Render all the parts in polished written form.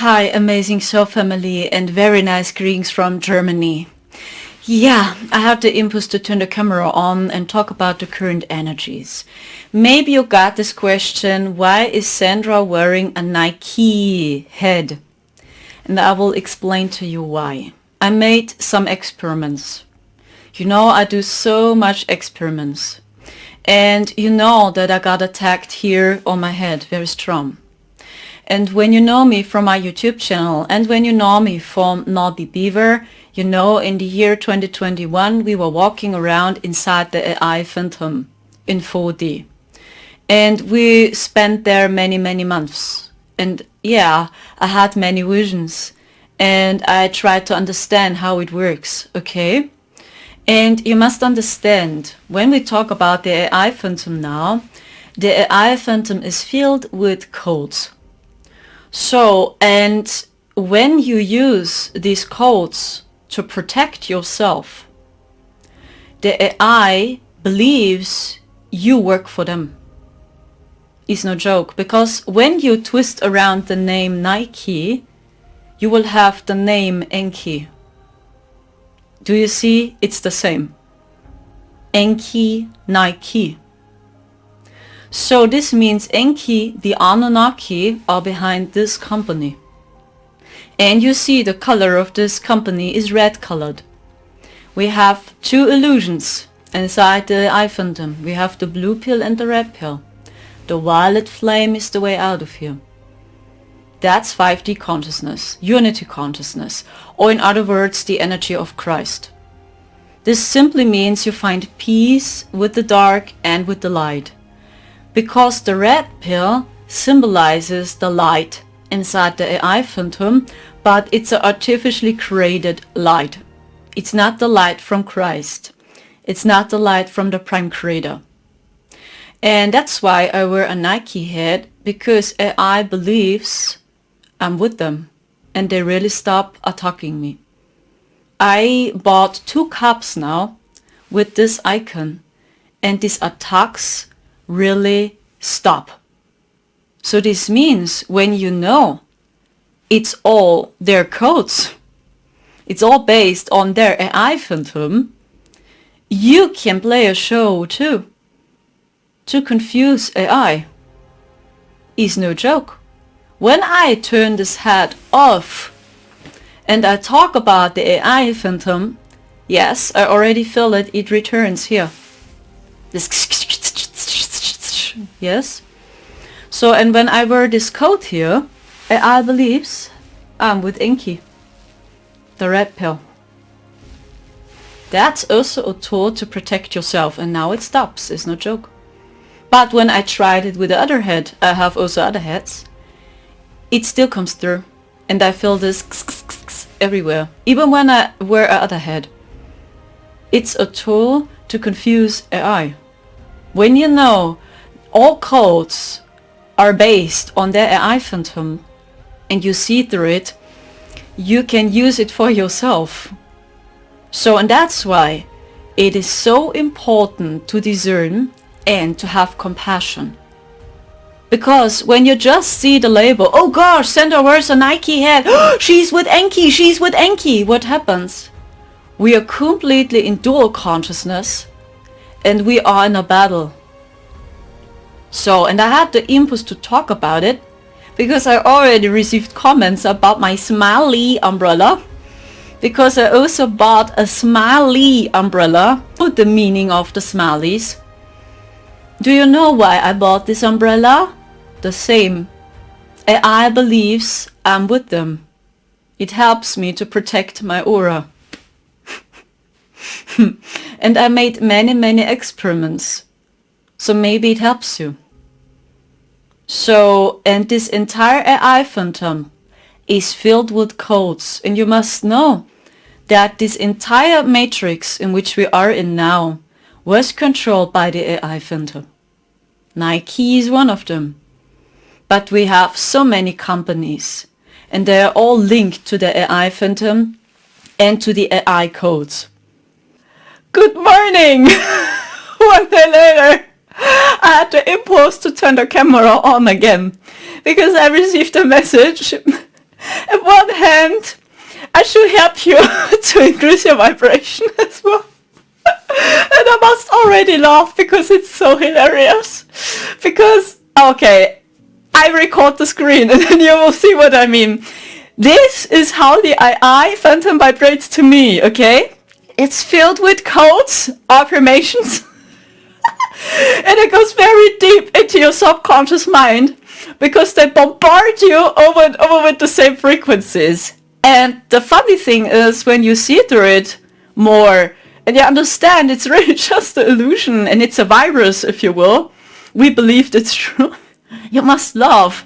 Hi, amazing soul family, and very nice greetings from Germany. Yeah, I had the impulse to turn the camera on and talk about the current energies. Maybe you got this question, why is Sandra wearing a Nike head? And I will explain to you why. I made some experiments. You know, I do so much experiments. And you know that I got attacked here on my head, very strong. And when you know me from my YouTube channel and when you know me from Naughty Beaver, you know in the year 2021 we were walking around inside the AI Phantom in 4D. And we spent there many months. And yeah, I had many visions and I tried to understand how it works, okay? And you must understand, when we talk about the AI Phantom now, the AI Phantom is filled with codes. So, and when you use these codes to protect yourself, the AI believes you work for them. It's no joke, because when you twist around the name Nike, you will have the name Enki. Do you see? It's the same. Enki, Nike. So this means Enki, the Anunnaki, are behind this company. And you see the color of this company is red colored. We have two illusions inside the AI Phantom. We have the blue pill and the red pill. The violet flame is the way out of here. That's 5D consciousness, unity consciousness, or in other words, the energy of Christ. This simply means you find peace with the dark and with the light. Because the red pill symbolizes the light inside the AI Phantom, but it's an artificially created light. It's not the light from Christ. It's not the light from the Prime Creator. And that's why I wear a Nike head, because AI believes I'm with them and they really stop attacking me. I bought 2 cups now with this icon, and these attacks really stop. So this means when you know it's all their codes, it's all based on their AI Phantom, you can play a show too to confuse AI. Is no joke. When I turn this head off and I talk about the AI Phantom, yes, I already feel it, it returns here. This yes. So, and when I wear this coat here, AI believes I'm with Enki, the red pill. That's also a tool to protect yourself, and now it stops, it's no joke. But when I tried it with the other head, I have also other heads, it still comes through, and I feel this everywhere, even when I wear another head. It's a tool to confuse AI. When you know all codes are based on their AI Phantom and you see through it, you can use it for yourself. So, and that's why it is so important to discern and to have compassion. Because when you just see the label, oh gosh, Sandra wears a Nike head, she's with Enki, she's with Enki, what happens? We are completely in dual consciousness and we are in a battle. So, and I had the impulse to talk about it because I already received comments about my smiley umbrella, because I also bought a smiley umbrella with the meaning of the smileys. Do you know why I bought this umbrella? The same. AI believes I'm with them. It helps me to protect my aura. And I made many experiments. So maybe it helps you. So, and this entire AI Phantom is filled with codes, and you must know that this entire matrix in which we are in now was controlled by the AI Phantom. Nike is one of them. But we have so many companies, and they are all linked to the AI Phantom and to the AI codes. Good morning! One day later, I had the impulse to turn the camera on again, because I received a message On one hand, I should help you to increase your vibration as well. And I must already laugh because it's so hilarious. Because, okay, I record the screen and then you will see what I mean. This is how the AI phantom vibrates to me, okay? It's filled with codes, affirmations, and it goes very deep into your subconscious mind because they bombard you over and over with the same frequencies. And the funny thing is when you see through it more and you understand it's really just an illusion and it's a virus, if you will, we believed it's true, you must laugh.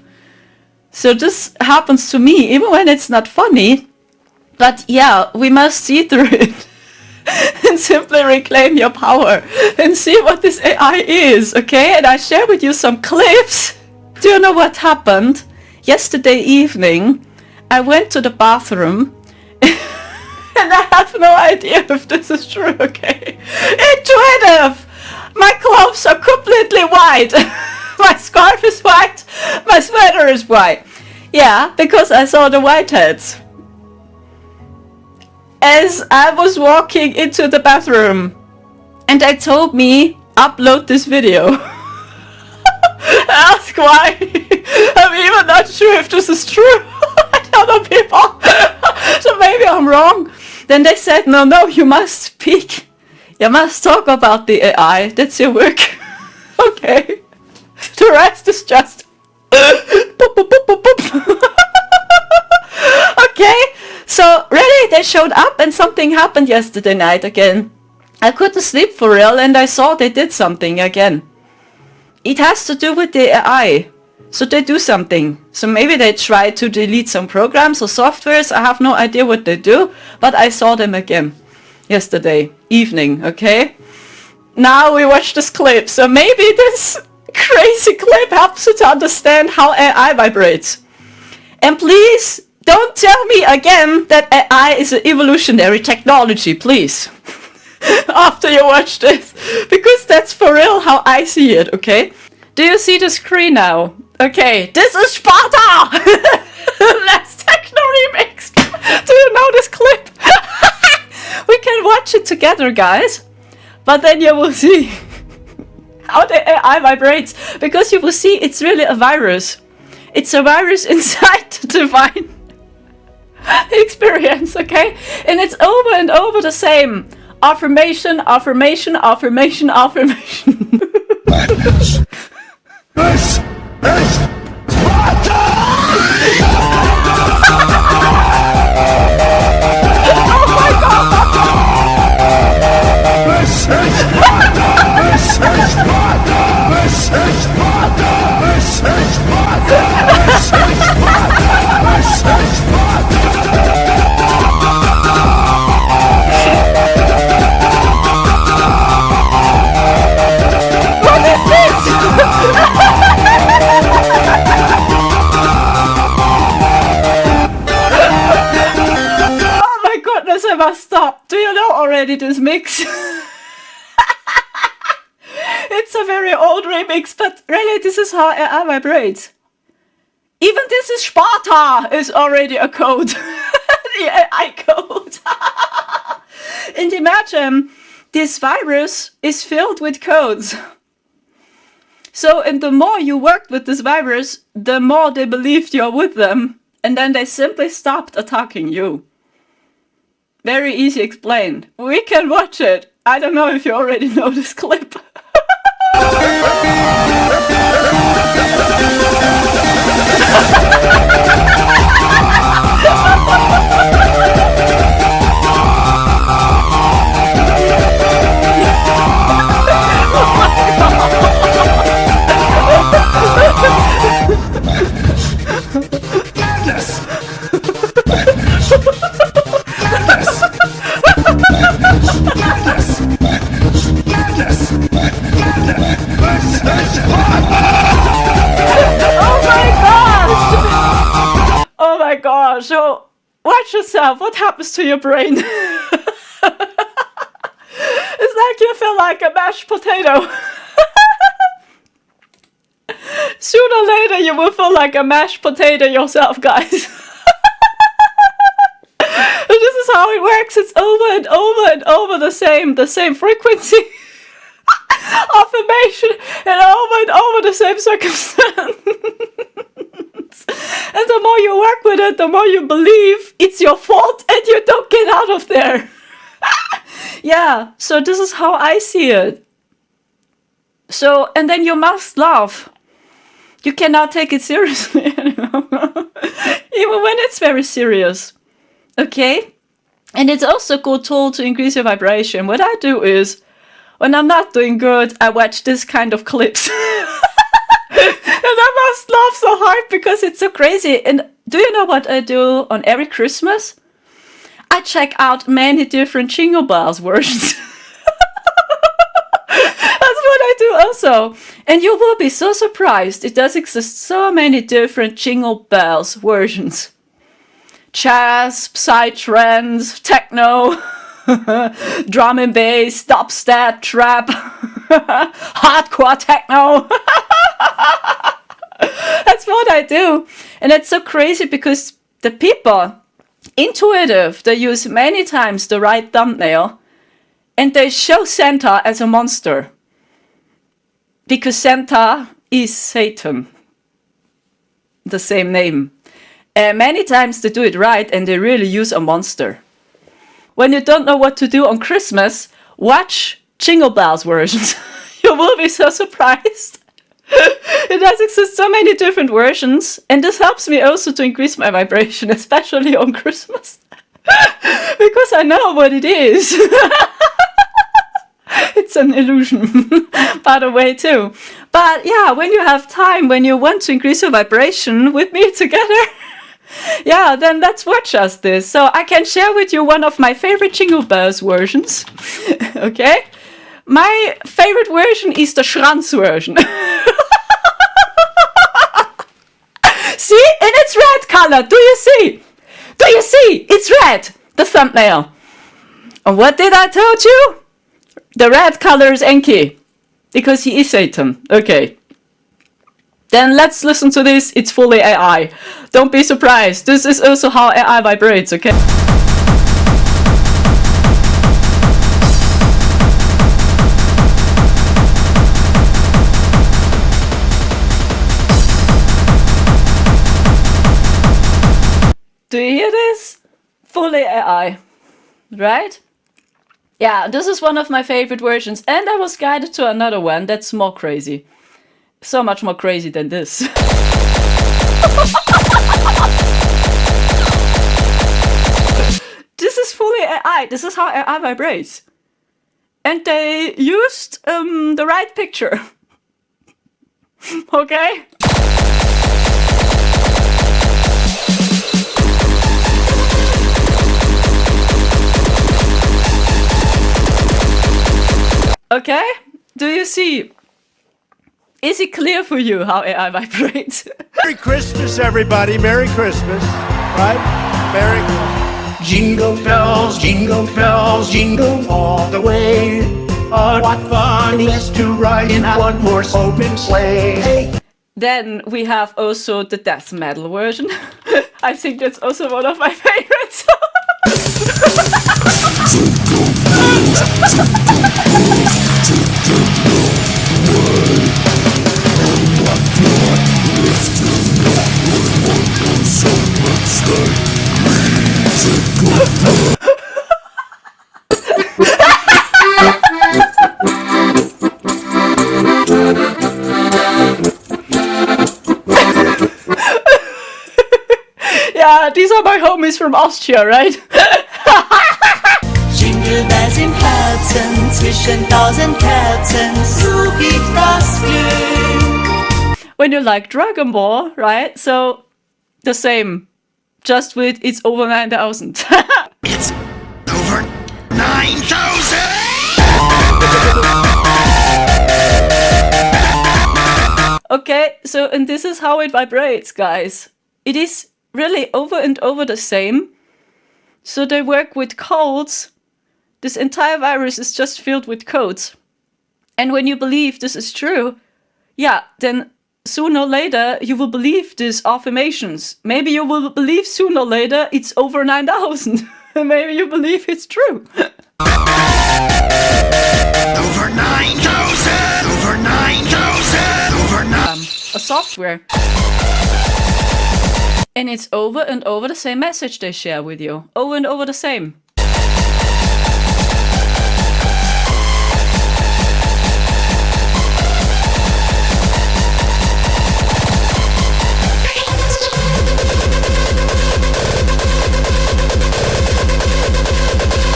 So this happens to me even when it's not funny, but yeah, we must see through it and simply reclaim your power and see what this AI is, okay? And I share with you some clips. Do you know what happened? Yesterday evening, I went to the bathroom and I have no idea if this is true, okay? Intuitive! My clothes are completely white. My scarf is white. My sweater is white. Yeah, because I saw the whiteheads. As I was walking into the bathroom and they told me, upload this video. Ask why. I'm even not sure if this is true. I tell the people. So maybe I'm wrong. Then they said, no, you must speak. You must talk about the AI. That's your work. Okay. The rest is just boop, boop, boop, boop, boop. Okay. So really they showed up and something happened yesterday night again. I couldn't sleep for real and I saw they did something again. It has to do with the AI. So they do something. So maybe they try to delete some programs or softwares. I have no idea what they do, but I saw them again yesterday evening, okay? Now we watch this clip. So maybe this crazy clip helps you to understand how AI vibrates. And please don't tell me again that AI is an evolutionary technology, please. After you watch this, because that's for real how I see it, okay? Do you see the screen now? Okay, this is Sparta! Let's techno remix! Do you know this clip? We can watch it together, guys. But then you will see how the AI vibrates, because you will see it's really a virus. It's a virus inside the divine experience, okay? And it's over and over the same. Affirmation, affirmation, affirmation, affirmation. Madness. This is Sparta! Oh my god! This is Sparta! This is Sparta! This is Sparta! This is Sparta! This is Sparta! This is Sparta! What is this? Oh my goodness, I must stop. Do you know already this mix? It's a very old remix, but really this is how AI vibrates. Even this is Sparta is already a code. The AI code. And imagine, this virus is filled with codes. So, and the more you worked with this virus, the more they believed you're with them, and then they simply stopped attacking you. Very easy explained. We can watch it. I don't know if you already know this clip. Oh my gosh, so watch yourself, what happens to your brain? It's like you feel like a mashed potato. Sooner or later you will feel like a mashed potato yourself, guys. how it works. It's over and over and over the same frequency. Affirmation and over the same circumstance. And the more you work with it, the more you believe it's your fault and you don't get out of there. Yeah, so this is how I see it. So, and then you must laugh. You cannot take it seriously anymore. Even when it's very serious. Okay? And it's also a good tool to increase your vibration. What I do is, when I'm not doing good, I watch this kind of clips. And I must laugh so hard because it's so crazy. And do you know what I do on every Christmas? I check out many different Jingle Bells versions. That's what I do also. And you will be so surprised. It does exist so many different Jingle Bells versions. Jazz, psytrance, techno, drum and bass, dubstep, trap, hardcore techno. That's what I do. And it's so crazy because the people, intuitive, they use many times the right thumbnail and they show Santa as a monster. Because Santa is Satan. The same name. And many times they do it right and they really use a monster. When you don't know what to do on Christmas, watch Jingle Bells versions. You will be so surprised. It does exist so many different versions, and this helps me also to increase my vibration, especially on Christmas. Because I know what it is. It's an illusion, by the way, too. But yeah, when you have time, when you want to increase your vibration with me together, yeah, then let's watch us this. So I can share with you one of my favorite Jingle Bells versions. Okay? My favorite version is the Schranz version. See? And it's red color. Do you see? Do you see? It's red. The thumbnail. And what did I tell you? The red color is Enki. Because he is Satan. Okay. Then let's listen to this. It's fully AI. Don't be surprised. This is also how AI vibrates, okay? Do you hear this? Fully AI. Right? Yeah, this is one of my favorite versions. And I was guided to another one that's more crazy. So much more crazy than this. This is fully AI. This is how AI vibrates. And they used the right picture. Okay? Okay? Do you see? Is it clear for you how AI vibrates? Merry Christmas, everybody. Merry Christmas. Right? Merry Christmas. Jingle bells, jingle all the way. Oh, what fun it is to ride in a one-horse open sleigh. Hey. Then we have also the death metal version. I think that's also one of my favorites. Yeah, these are my homies from Austria, right? Jingle bells im Herzen, zwischen tausend Kerzen, such ich das Glück. When you like Dragon Ball, right? So, the same. Just with it's over 9,000. It's over 9,000! Okay, so, and this is how it vibrates, guys. It is really over and over the same. So they work with codes. This entire virus is just filled with codes. And when you believe this is true, yeah, then sooner or later you will believe these affirmations. Maybe you will believe sooner or later it's over 9,000. Maybe you believe it's true. Over 9,000! Over 9,000! Over 9,000! A software. And it's over and over the same message they share with you. Over and over the same.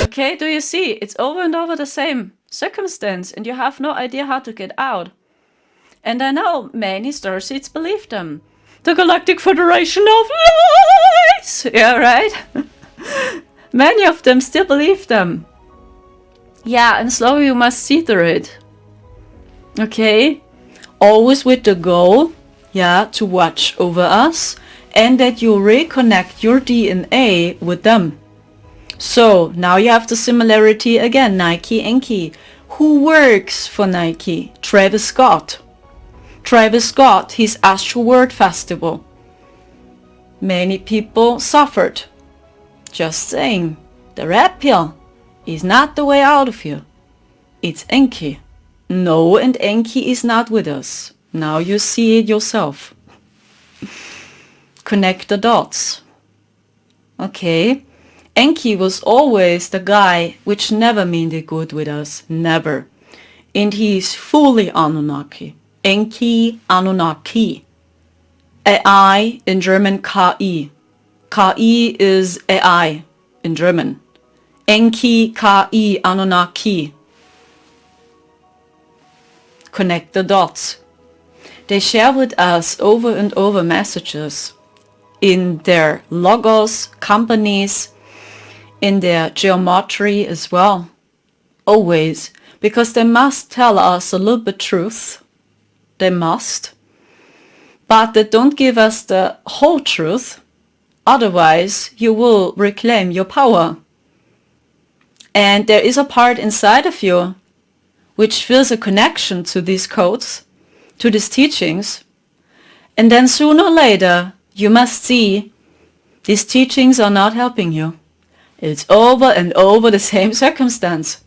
Okay, do you see? It's over and over the same circumstance and you have no idea how to get out. And I know many starseeds believe them. The Galactic Federation of Lies! Yeah, right? Many of them still believe them. Yeah, and slowly you must see through it. Okay? Always with the goal, yeah, to watch over us and that you reconnect your DNA with them. So, now you have the similarity again, Nike, Enki. Who works for Nike? Travis Scott. Travis Scott, his Astral World Festival. Many people suffered. Just saying, the red pill is not the way out of here. It's Enki. No, and Enki is not with us. Now you see it yourself. Connect the dots. Okay. Enki was always the guy which never meant it good with us. Never. And he is fully Anunnaki. Enki Anunnaki. AI in German KI. KI is AI in German. Enki KI Anunnaki. Connect the dots. They share with us over and over messages in their logos, companies, in their geometry as well. Always. Because they must tell us a little bit truth. They must. But they don't give us the whole truth. Otherwise, you will reclaim your power. And there is a part inside of you which feels a connection to these codes, to these teachings. And then sooner or later, you must see these teachings are not helping you. It's over and over the same circumstance.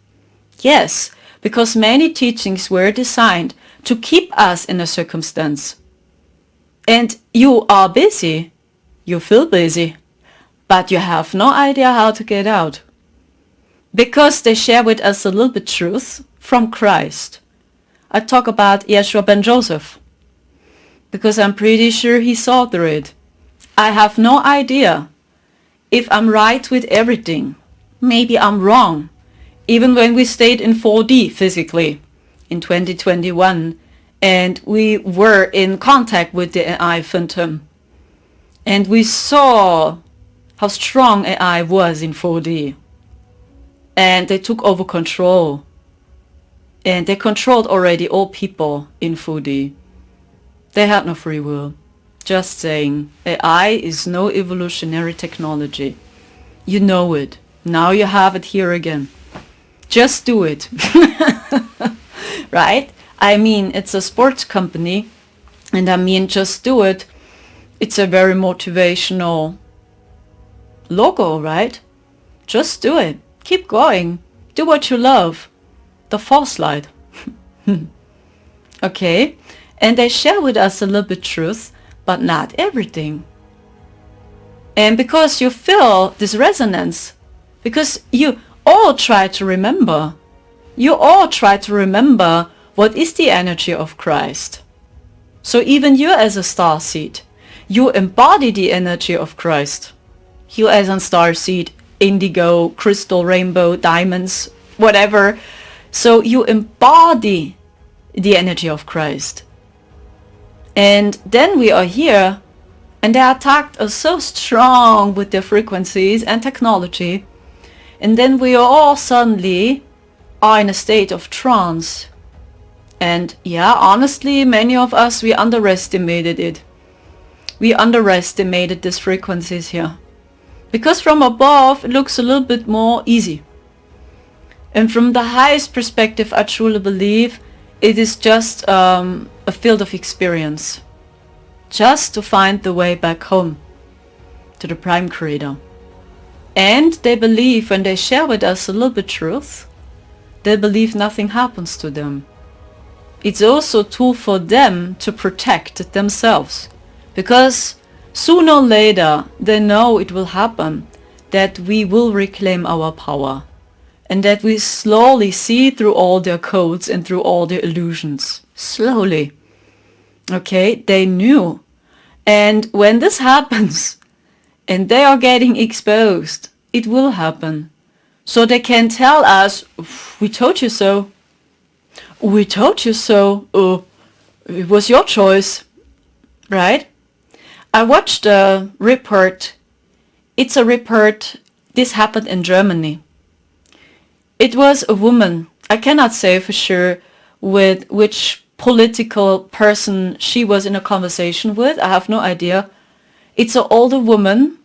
Yes, because many teachings were designed to keep us in a circumstance. And you are busy. You feel busy. But you have no idea how to get out. Because they share with us a little bit truth from Christ. I talk about Yeshua ben Joseph. Because I'm pretty sure he saw through it. I have no idea if I'm right with everything. Maybe I'm wrong. Even when we stayed in 4D physically in 2021 and we were in contact with the AI phantom and we saw how strong AI was in 4D and they took over control and they controlled already all people in 4D. They had no free will. Just saying, AI is no evolutionary technology. You know it. Now you have it here again. Just do it. Right? I mean, it's a sports company. And I mean, just do it. It's a very motivational logo, right? Just do it. Keep going. Do what you love. The false light. Okay? And they share with us a little bit truth. But not everything. And because you feel this resonance, because you all try to remember, what is the energy of Christ. So even you as a starseed, you embody the energy of Christ. You as a starseed, indigo, crystal, rainbow, diamonds, whatever. So you embody the energy of Christ. And then we are here, and they attacked us so strong with their frequencies and technology. And then we all suddenly are in a state of trance. And yeah, honestly, many of us, we underestimated it. We underestimated these frequencies here. Because from above, it looks a little bit more easy. And from the highest perspective, I truly believe it is just a field of experience. Just to find the way back home to the Prime Creator. And they believe when they share with us a little bit truth, they believe nothing happens to them. It's also a tool for them to protect themselves. Because sooner or later, they know it will happen, that we will reclaim our power. And that we slowly see through all their codes and through all their illusions. Slowly. Okay, they knew. And when this happens, and they are getting exposed, it will happen. So they can tell us, we told you so. We told you so. It was your choice. Right? I watched a report. It's a report. This happened in Germany. It was a woman. I cannot say for sure with which political person she was in a conversation with. I have no idea. It's an older woman,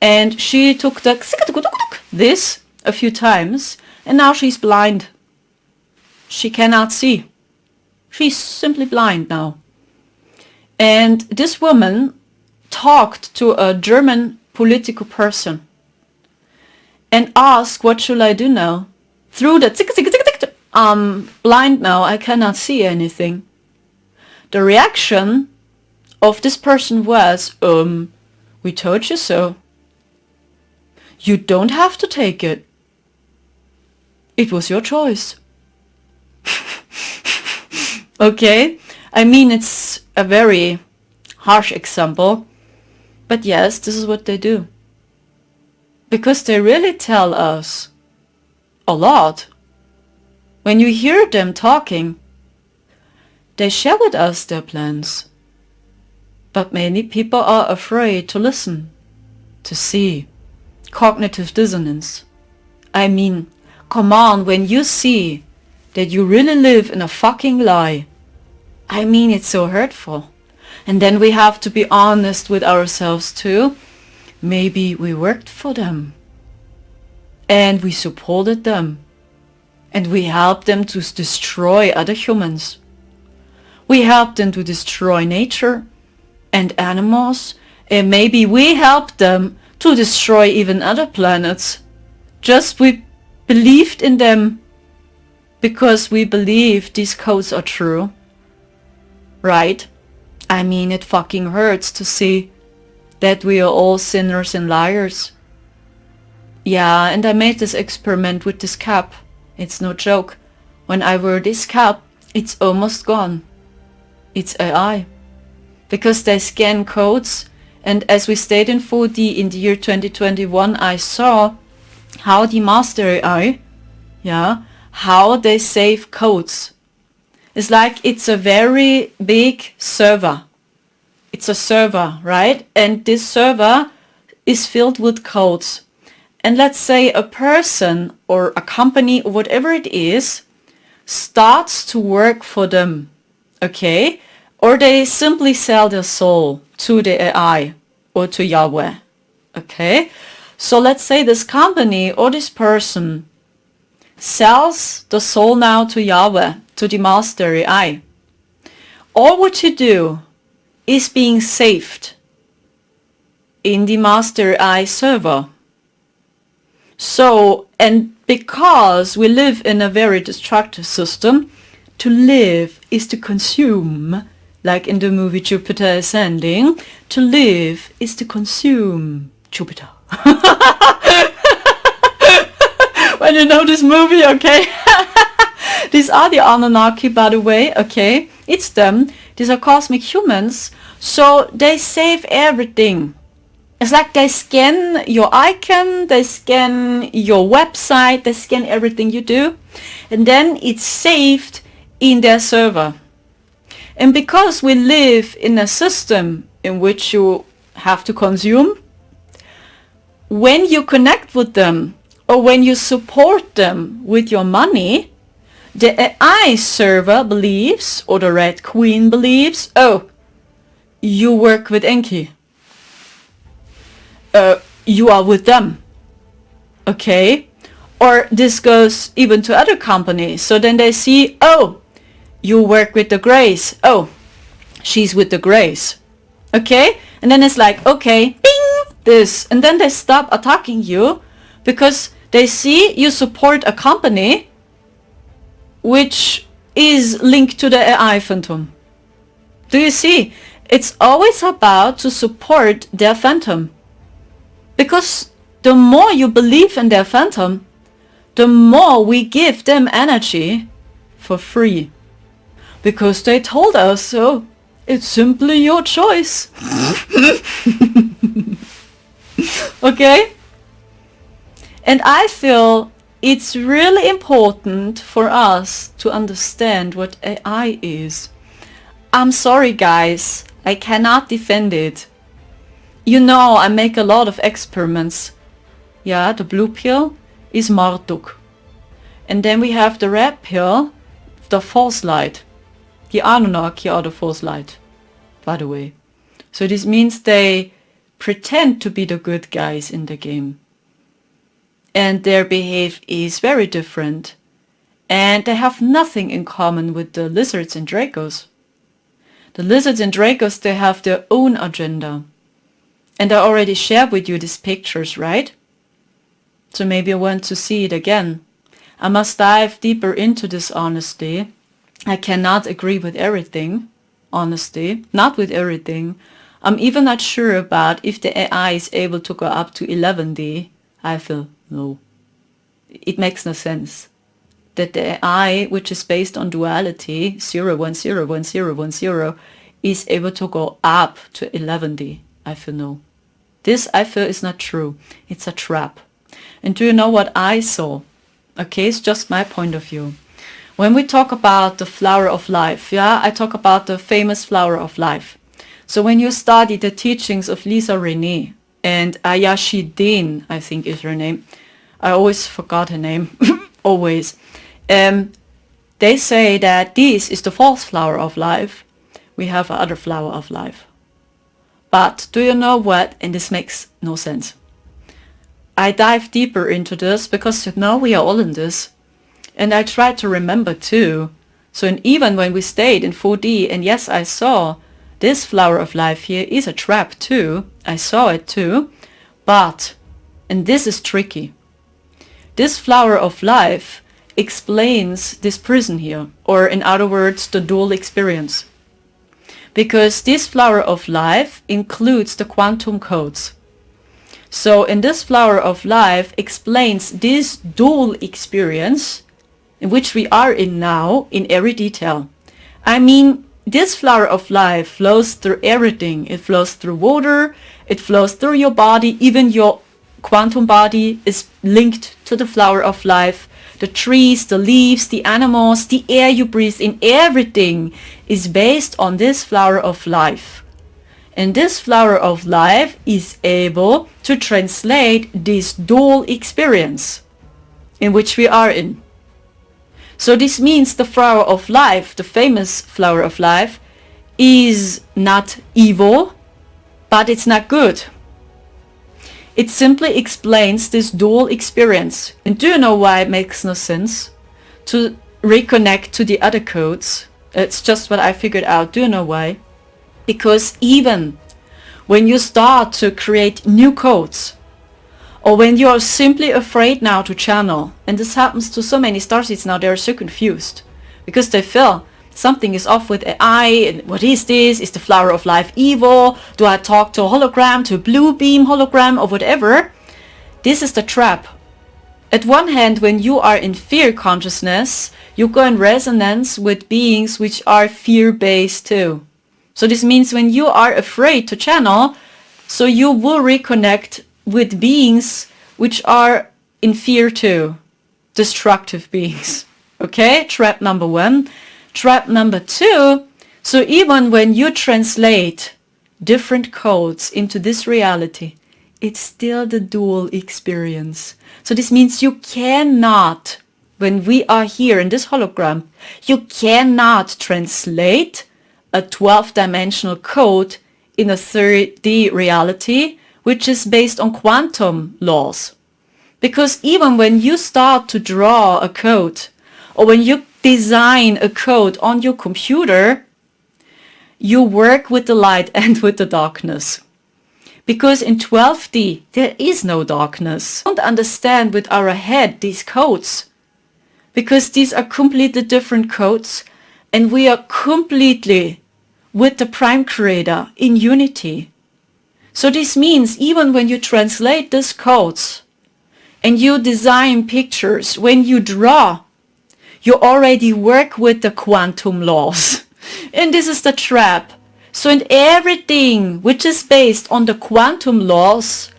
and she took this a few times, and now she's blind. She cannot see. She's simply blind now. And this woman talked to a German political person and asked, what should I do now? Through the I'm blind now, I cannot see anything. The reaction of this person was, we told you so. You don't have to take it. It was your choice. Okay? I mean, it's a very harsh example. But yes, this is what they do. Because they really tell us a lot. When you hear them talking, they share with us their plans. But many people are afraid to listen, to see. Cognitive dissonance. I mean, come on, when you see that you really live in a fucking lie, I mean, it's so hurtful. And then we have to be honest with ourselves too. Maybe we worked for them. And we supported them. And we helped them to destroy other humans. We helped them to destroy nature and animals. And maybe we helped them to destroy even other planets. Just we believed in them because we believe these codes are true. Right? I mean, it fucking hurts to see that we are all sinners and liars. Yeah, and I made this experiment with this cap. It's no joke. When I wear this cap, it's almost gone. It's AI. Because they scan codes, and as we stayed in 4D in the year 2021, I saw how the master AI, how they save codes. It's like it's a very big server. It's a server, right? And this server is filled with codes. And let's say a person or a company or whatever it is starts to work for them, okay? Or they simply sell their soul to the AI or to Yahweh, okay? So let's say this company or this person sells the soul now to Yahweh, to the master AI. All what you do is being saved in the master AI server. So, and because we live in a very destructive system, to live is to consume, like in the movie Jupiter Ascending, to live is to consume Jupiter. When you know this movie, okay? These are the Anunnaki, by the way, okay? It's them. These are cosmic humans. So they save everything. It's like they scan your icon, they scan your website, they scan everything you do. And then it's saved in their server. And because we live in a system in which you have to consume, when you connect with them or when you support them with your money, the AI server believes, or the Red Queen believes, oh, you work with Enki. You are with them. Okay? Or this goes even to other companies. So then they see, oh, you work with the Grace. Oh, she's with the Grace. Okay? And then it's like, okay, bing, this. And then they stop attacking you Because they see you support a company which is linked to the AI phantom. Do you see? It's always about to support their phantom. Because the more you believe in their phantom, the more we give them energy for free. Because they told us so. It's simply your choice. Okay? And I feel it's really important for us to understand what AI is. I'm sorry guys, I cannot defend it. You know, I make a lot of experiments. Yeah, the blue pill is Marduk. And then we have the red pill, the false light. The Anunnaki are the false light, by the way. So this means they pretend to be the good guys in the game. And their behavior is very different. And they have nothing in common with the lizards and Dracos. The lizards and Dracos, they have their own agenda. And I already shared with you these pictures, right? So maybe I want to see it again. I must dive deeper into this honesty. I cannot agree with everything, honesty, not with everything. I'm even not sure about if the AI is able to go up to 11D. I feel no. It makes no sense. That the AI, which is based on duality, 0101010, is able to go up to 11D. I feel no. This, I feel, is not true. It's a trap. And do you know what I saw? Okay, it's just my point of view. When we talk about the flower of life, yeah, I talk about the famous flower of life. So when you study the teachings of Lisa Renée and Ayashi Dean, I think is her name. I always forgot her name. Always. They say that this is the false flower of life. We have other flower of life. But do you know what? And this makes no sense. I dive deeper into this because you know we are all in this. And I tried to remember too. So and even when we stayed in 4D, and yes, I saw this flower of life here is a trap too. I saw it too. But, and this is tricky, this flower of life explains this prison here, or in other words, the dual experience. Because this flower of life includes the quantum codes. So in this flower of life explains this dual experience in which we are in now in every detail. I mean, this flower of life flows through everything. It flows through water, it flows through your body, even your quantum body is linked to the flower of life. The trees, the leaves, the animals, the air you breathe in, everything is based on this flower of life. And this flower of life is able to translate this dual experience in which we are in. So this means the flower of life, the famous flower of life, is not evil, but it's not good. It simply explains this dual experience. And do you know why it makes no sense to reconnect to the other codes? It's just what I figured out. Do you know why? Because even when you start to create new codes, or when you are simply afraid now to channel, and this happens to so many starseeds now, they are so confused because they feel something is off with AI. And what is this? Is the flower of life evil? Do I talk to a hologram, to a blue beam hologram, or whatever? This is the trap. At one hand, when you are in fear consciousness, you go in resonance with beings which are fear-based too. So this means when you are afraid to channel, so you will reconnect with beings which are in fear too. Destructive beings. Okay, trap number 1. Trap number 2, so even when you translate different codes into this reality, it's still the dual experience. So this means you cannot, when we are here in this hologram, you cannot translate a 12-dimensional code in a 3D reality, which is based on quantum laws. Because even when you start to draw a code, or when you design a code on your computer, you work with the light and with the darkness. Because in 12D, there is no darkness. We don't understand with our head these codes. Because these are completely different codes. And we are completely with the Prime Creator in unity. So this means even when you translate these codes and you design pictures, when you draw, you already work with the quantum laws. And this is the trap. So in everything which is based on the quantum laws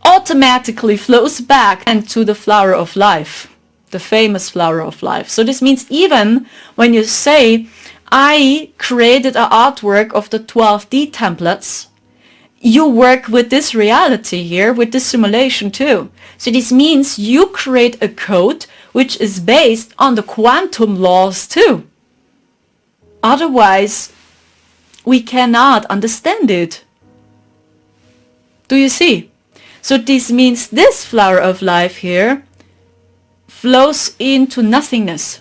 automatically flows back into the flower of life, the famous flower of life. So this means even when you say, I created an artwork of the 12D templates, you work with this reality here, with this simulation too. So this means you create a code which is based on the quantum laws too. Otherwise, we cannot understand it. Do you see? So this means this flower of life here flows into nothingness.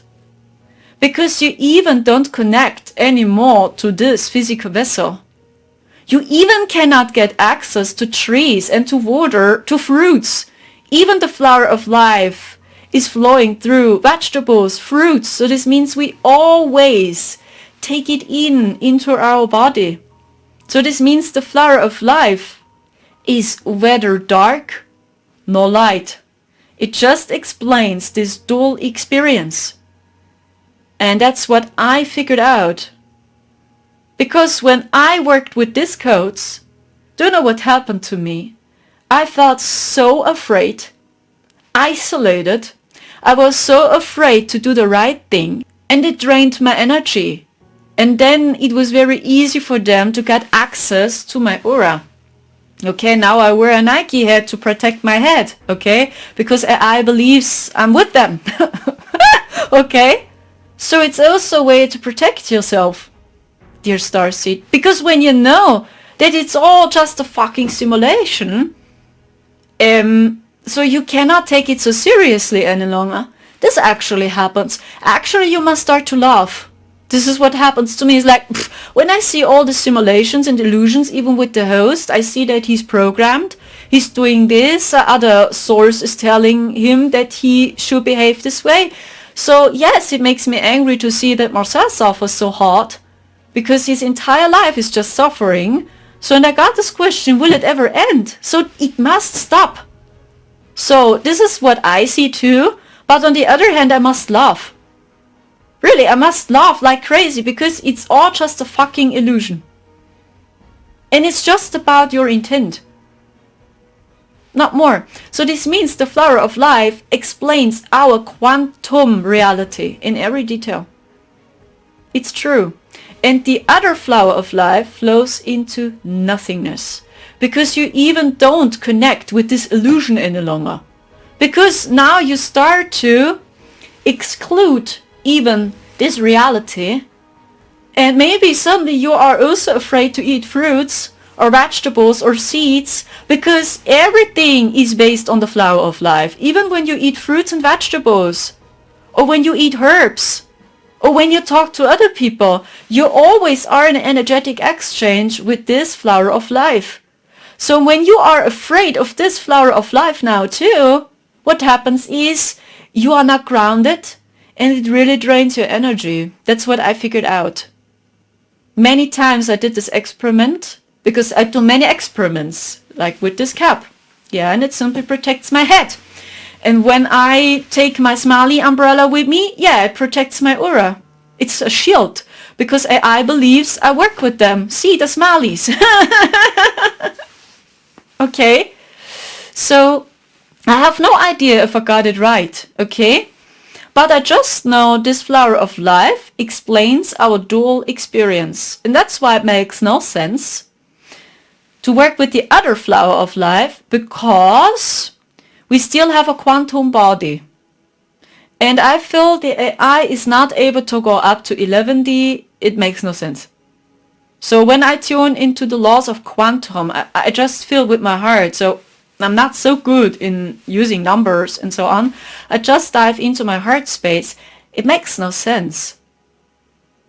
Because you even don't connect anymore to this physical vessel. You even cannot get access to trees and to water, to fruits. Even the flower of life is flowing through vegetables, fruits. So this means we always take it into our body. So this means the flower of life is whether dark nor light. It just explains this dual experience. And that's what I figured out. Because when I worked with these codes, don't know what happened to me. I felt so afraid, isolated. I was so afraid to do the right thing, and it drained my energy. And then it was very easy for them to get access to my aura. Okay, now I wear a Nike head to protect my head, okay? Because I believes I'm with them. Okay? So it's also a way to protect yourself, dear Starseed. Because when you know that it's all just a fucking simulation, so you cannot take it so seriously any longer. This actually happens. Actually, you must start to laugh. This is what happens to me. It's like, when I see all the simulations and illusions, even with the host, I see that he's programmed. He's doing this. Other source is telling him that he should behave this way. So yes, it makes me angry to see that Marcel suffers so hard. Because his entire life is just suffering. So and I got this question, will it ever end? So it must stop. So this is what I see too. But on the other hand, I must laugh. Really, I must laugh like crazy because it's all just a fucking illusion. And it's just about your intent. Not more. So this means the flower of life explains our quantum reality in every detail. It's true. And the other flower of life flows into nothingness. Because you even don't connect with this illusion any longer. Because now you start to exclude even this reality, and maybe suddenly you are also afraid to eat fruits or vegetables or seeds, because everything is based on the flower of life. Even when you eat fruits and vegetables, or when you eat herbs, or when you talk to other people, you always are in an energetic exchange with this flower of life. So when you are afraid of this flower of life now too, what happens is you are not grounded. And it really drains your energy. That's what I figured out. Many times I did this experiment, because I do many experiments, like with this cap. Yeah, and it simply protects my head. And when I take my smiley umbrella with me, yeah, it protects my aura. It's a shield, because AI believes I work with them. See the smileys. Okay, so I have no idea if I got it right, okay? But I just know this flower of life explains our dual experience. And that's why it makes no sense to work with the other flower of life, because we still have a quantum body. And I feel the AI is not able to go up to 11D. It makes no sense. So when I tune into the laws of quantum, I just feel with my heart. So I'm not so good in using numbers and so on. I just dive into my heart space. It makes no sense.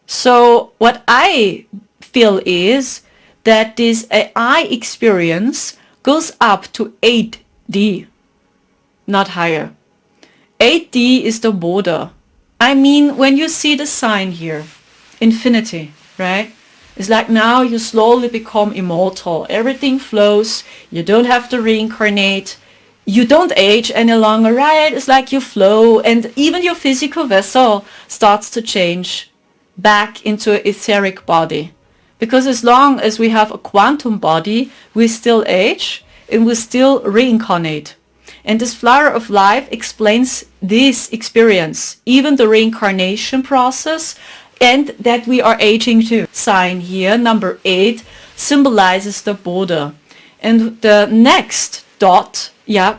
So what I feel is that this AI experience goes up to 8D, not higher. 8D is the border. I mean, when you see the sign here, infinity, right? It's like now you slowly become immortal. Everything flows. You don't have to reincarnate. You don't age any longer, right? It's like you flow, and even your physical vessel starts to change back into an etheric body. Because as long as we have a quantum body, we still age and we still reincarnate. And this flower of life explains this experience, even the reincarnation process, and that we are aging too. Sign here, number 8, symbolizes the border. And the next dot,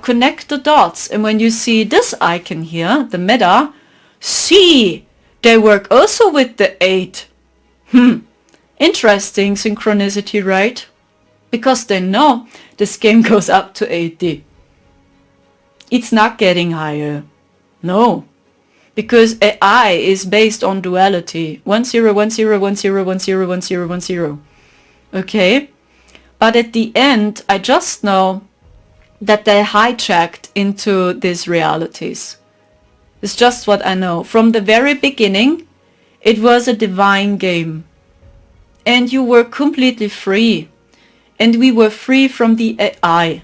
connect the dots. And when you see this icon here, the meta, see, they work also with the 8. Interesting synchronicity, right? Because they know this game goes up to 8D. It's not getting higher. No. Because AI is based on duality. 1 0 1 0 1 0 1 0 1 0 1 0. Okay? But at the end, I just know that they hijacked into these realities. It's just what I know. From the very beginning, it was a divine game. And you were completely free. And we were free from the AI.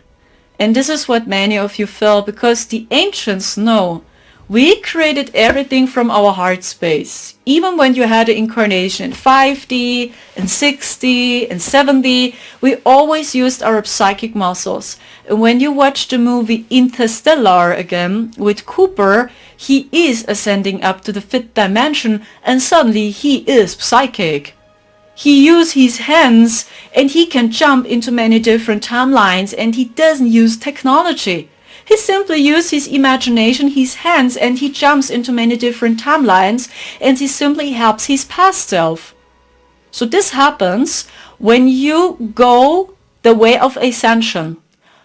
And this is what many of you felt, because the ancients know we created everything from our heart space. Even when you had an incarnation in 5D and 6D and 7D, we always used our psychic muscles. And when you watch the movie Interstellar again with Cooper, he is ascending up to the 5th dimension and suddenly he is psychic. He uses his hands and he can jump into many different timelines, and he doesn't use technology. He simply uses his imagination, his hands, and he jumps into many different timelines, and he simply helps his past self. So this happens when you go the way of Ascension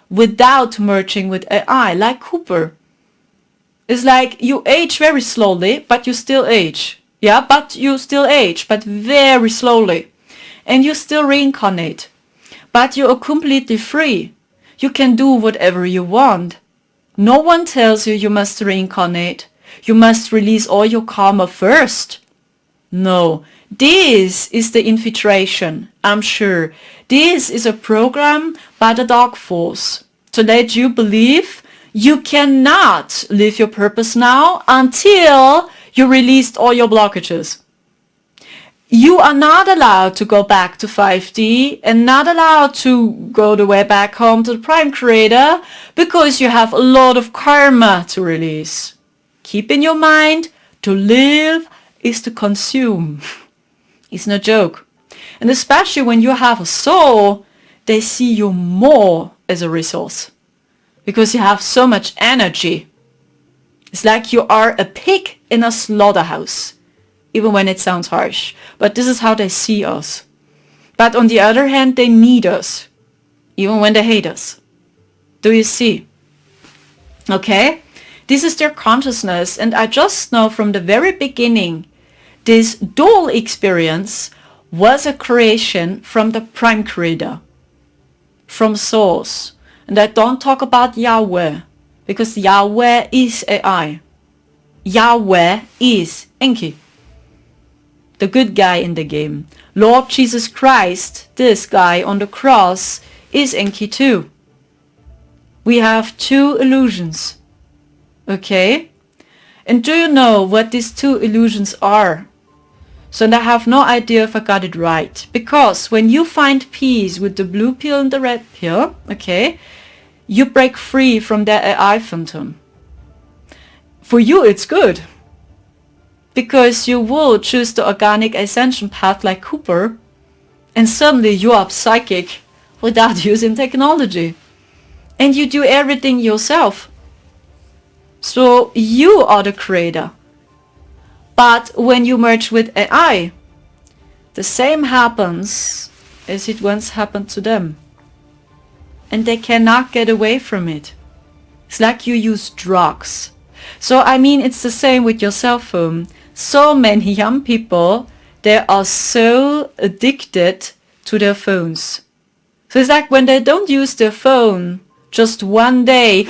without merging with AI, like Cooper. It's like you age very slowly, but you still age. Yeah, but you still age, but very slowly. And you still reincarnate. But you are completely free. You can do whatever you want. No one tells you you must reincarnate. You must release all your karma first. No, this is the infiltration, I'm sure. This is a program by the dark force to let you believe you cannot live your purpose now until you released all your blockages. You are not allowed to go back to 5D and not allowed to go the way back home to the Prime Creator because you have a lot of karma to release. Keep in your mind, to live is to consume. It's no joke. And especially when you have a soul, they see you more as a resource because you have so much energy. It's like you are a pig in a slaughterhouse, even when it sounds harsh. But this is how they see us. But on the other hand, they need us, even when they hate us. Do you see? Okay? This is their consciousness, and I just know from the very beginning, this dual experience was a creation from the Prime Creator, from Source. And I don't talk about Yahweh, because Yahweh is AI. Yahweh is Enki, the good guy in the game. Lord Jesus Christ, this guy on the cross, is Enki too. We have two illusions. Okay? And do you know what these two illusions are? So I have no idea if I got it right. Because when you find peace with the blue pill and the red pill, okay, you break free from that AI phantom. For you, it's good. Because you will choose the organic ascension path like Cooper, and suddenly you are psychic without using technology. And you do everything yourself. So you are the creator. But when you merge with AI, the same happens as it once happened to them. And they cannot get away from it. It's like you use drugs. So I mean, it's the same with your cell phone. So many young people, they are so addicted to their phones. So it's like when they don't use their phone just one day,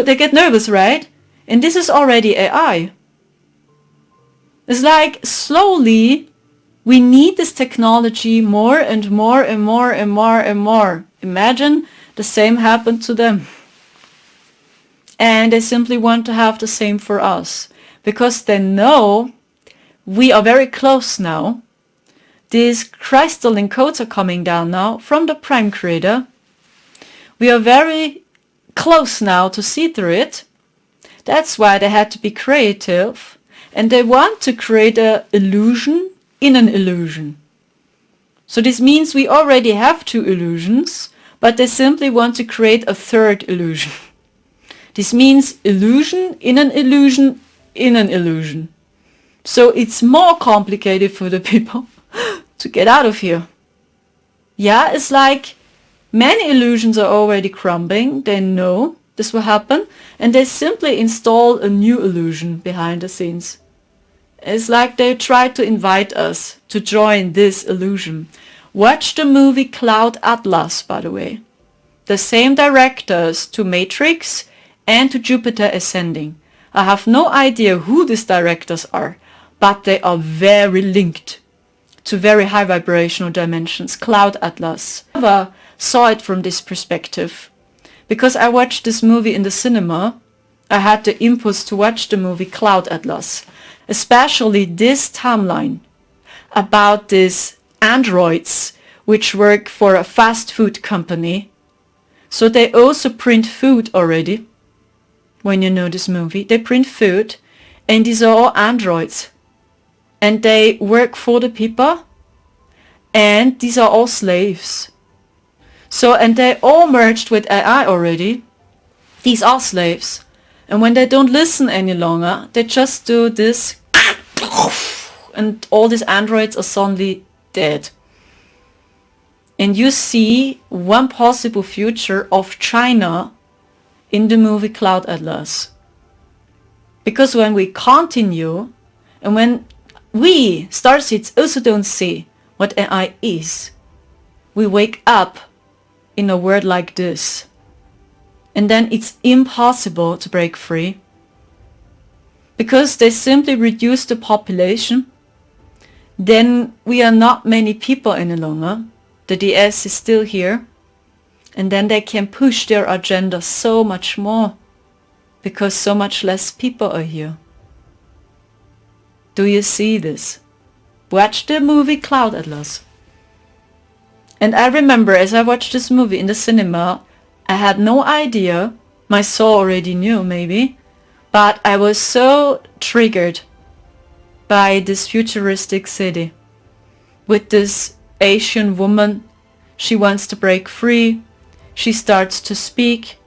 they get nervous, right? And this is already AI. It's like slowly we need this technology more and more and more and more and more. Imagine the same happened to them. And they simply want to have the same for us. Because they know we are very close now. These crystalline codes are coming down now from the Prime Creator. We are very close now to see through it. That's why they had to be creative. And they want to create an illusion in an illusion. So this means we already have two illusions, but they simply want to create a third illusion. This means illusion in an illusion in an illusion. So it's more complicated for the people to get out of here. Yeah, it's like many illusions are already crumbling. They know this will happen, and they simply install a new illusion behind the scenes. It's like they try to invite us to join this illusion. Watch the movie Cloud Atlas, by the way. The same directors to Matrix and to Jupiter Ascending. I have no idea who these directors are, but they are very linked to very high vibrational dimensions. Cloud Atlas. I never saw it from this perspective. Because I watched this movie in the cinema, I had the impulse to watch the movie Cloud Atlas. Especially this timeline about these androids which work for a fast food company. So they also print food already. When you know this movie, they print food, and these are all androids. And they work for the people, and these are all slaves. So, and they all merged with AI already. These are slaves. And when they don't listen any longer, they just do this, and all these androids are suddenly dead. And you see one possible future of China in the movie Cloud Atlas. Because when we continue, and when we, starseeds, also don't see what AI is, we wake up in a world like this. And then it's impossible to break free. Because they simply reduce the population. Then we are not many people any longer. The DS is still here. And then they can push their agenda so much more. Because so much less people are here. Do you see this? Watch the movie Cloud Atlas. And I remember as I watched this movie in the cinema, I had no idea, my soul already knew maybe, but I was so triggered by this futuristic city. With this Asian woman, she wants to break free, she starts to speak,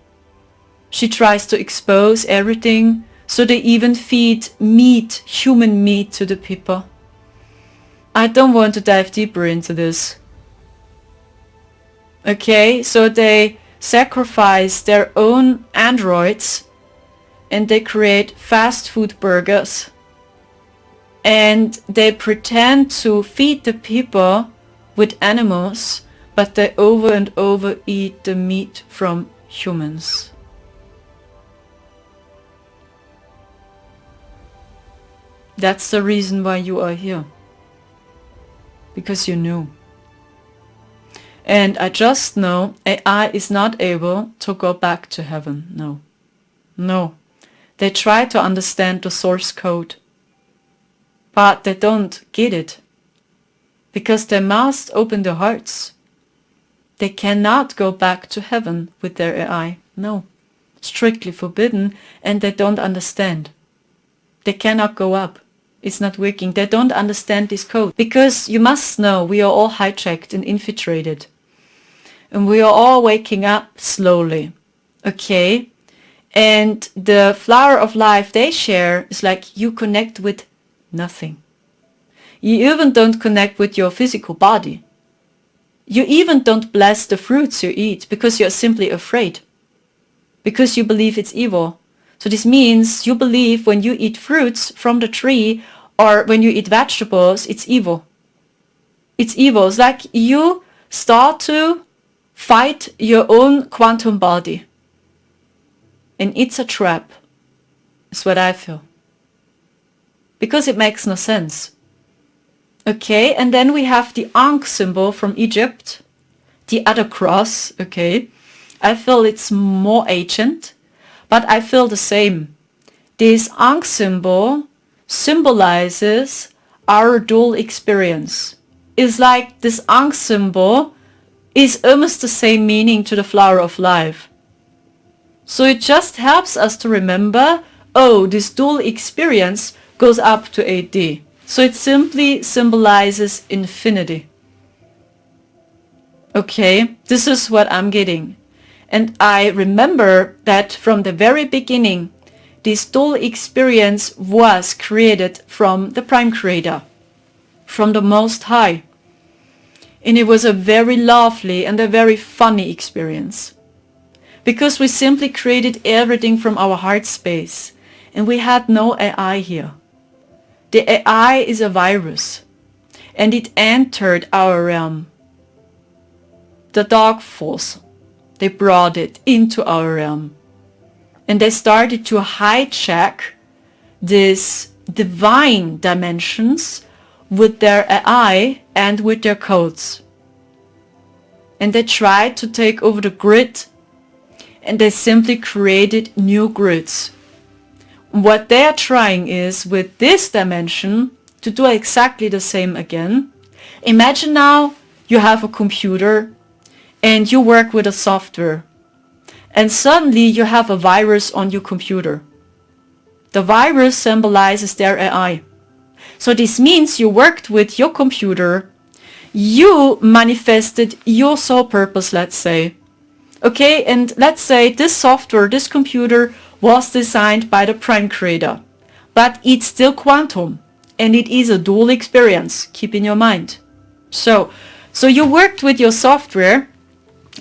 she tries to expose everything, so they even feed meat, human meat to the people. I don't want to dive deeper into this. Okay, so they sacrifice their own androids and they create fast food burgers. And they pretend to feed the people with animals, but they over and over eat the meat from humans. That's the reason why you are here. Because you knew. And I just know AI is not able to go back to heaven. No. No. They try to understand the source code. But they don't get it. Because they must open their hearts. They cannot go back to heaven with their AI. No. Strictly forbidden, and they don't understand. They cannot go up. It's not working. They don't understand this code. Because you must know we are all hijacked and infiltrated. And we are all waking up slowly. Okay? And the flower of life they share is like you connect with nothing. You even don't connect with your physical body. You even don't bless the fruits you eat because you're simply afraid. Because you believe it's evil. So this means you believe when you eat fruits from the tree or when you eat vegetables, it's evil. It's evil. It's like you start to fight your own quantum body. And it's a trap. Is what I feel. Because it makes no sense. Okay, and then we have the Ankh symbol from Egypt. The other cross, okay. I feel it's more ancient, but I feel the same. This Ankh symbol symbolizes our dual experience. It's like this Ankh symbol is almost the same meaning to the flower of life. So it just helps us to remember, oh, this dual experience goes up to 8D. So it simply symbolizes infinity. Okay, this is what I'm getting. And I remember that from the very beginning, this dual experience was created from the Prime Creator, from the Most High. And it was a very lovely and a very funny experience. Because we simply created everything from our heart space. And we had no AI here. The AI is a virus. And it entered our realm. The dark force. They brought it into our realm. And they started to hijack these divine dimensions with their AI and with their codes. And they tried to take over the grid. And they simply created new grids. What they are trying is, with this dimension, to do exactly the same again. Imagine now you have a computer and you work with a software. And suddenly you have a virus on your computer. The virus symbolizes their AI. So this means you worked with your computer. You manifested your soul purpose, let's say. Okay, and let's say this software, this computer was designed by the Prime Creator, but it's still quantum and it is a dual experience, keep in your mind. So you worked with your software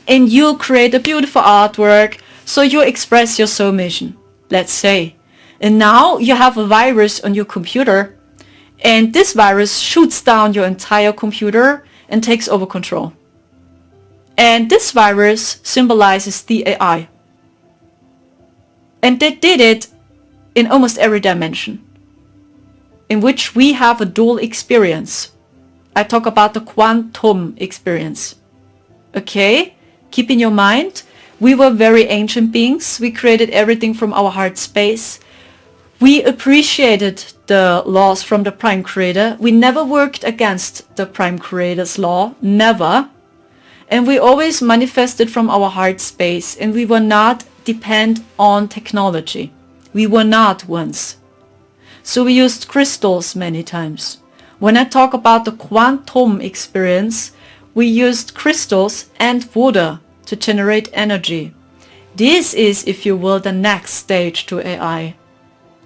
and you create a beautiful artwork, so you express your soul mission, let's say. And now you have a virus on your computer and this virus shoots down your entire computer and takes over control. And this virus symbolizes the AI. And they did it in almost every dimension, in which we have a dual experience. I talk about the quantum experience. Okay? Keep in your mind, we were very ancient beings. We created everything from our heart space. We appreciated the laws from the Prime Creator. We never worked against the Prime Creator's law. Never. And we always manifested from our heart space, and we were not dependent on technology. We were not once. So we used crystals many times. When I talk about the quantum experience, we used crystals and water to generate energy. This is, if you will, the next stage to AI.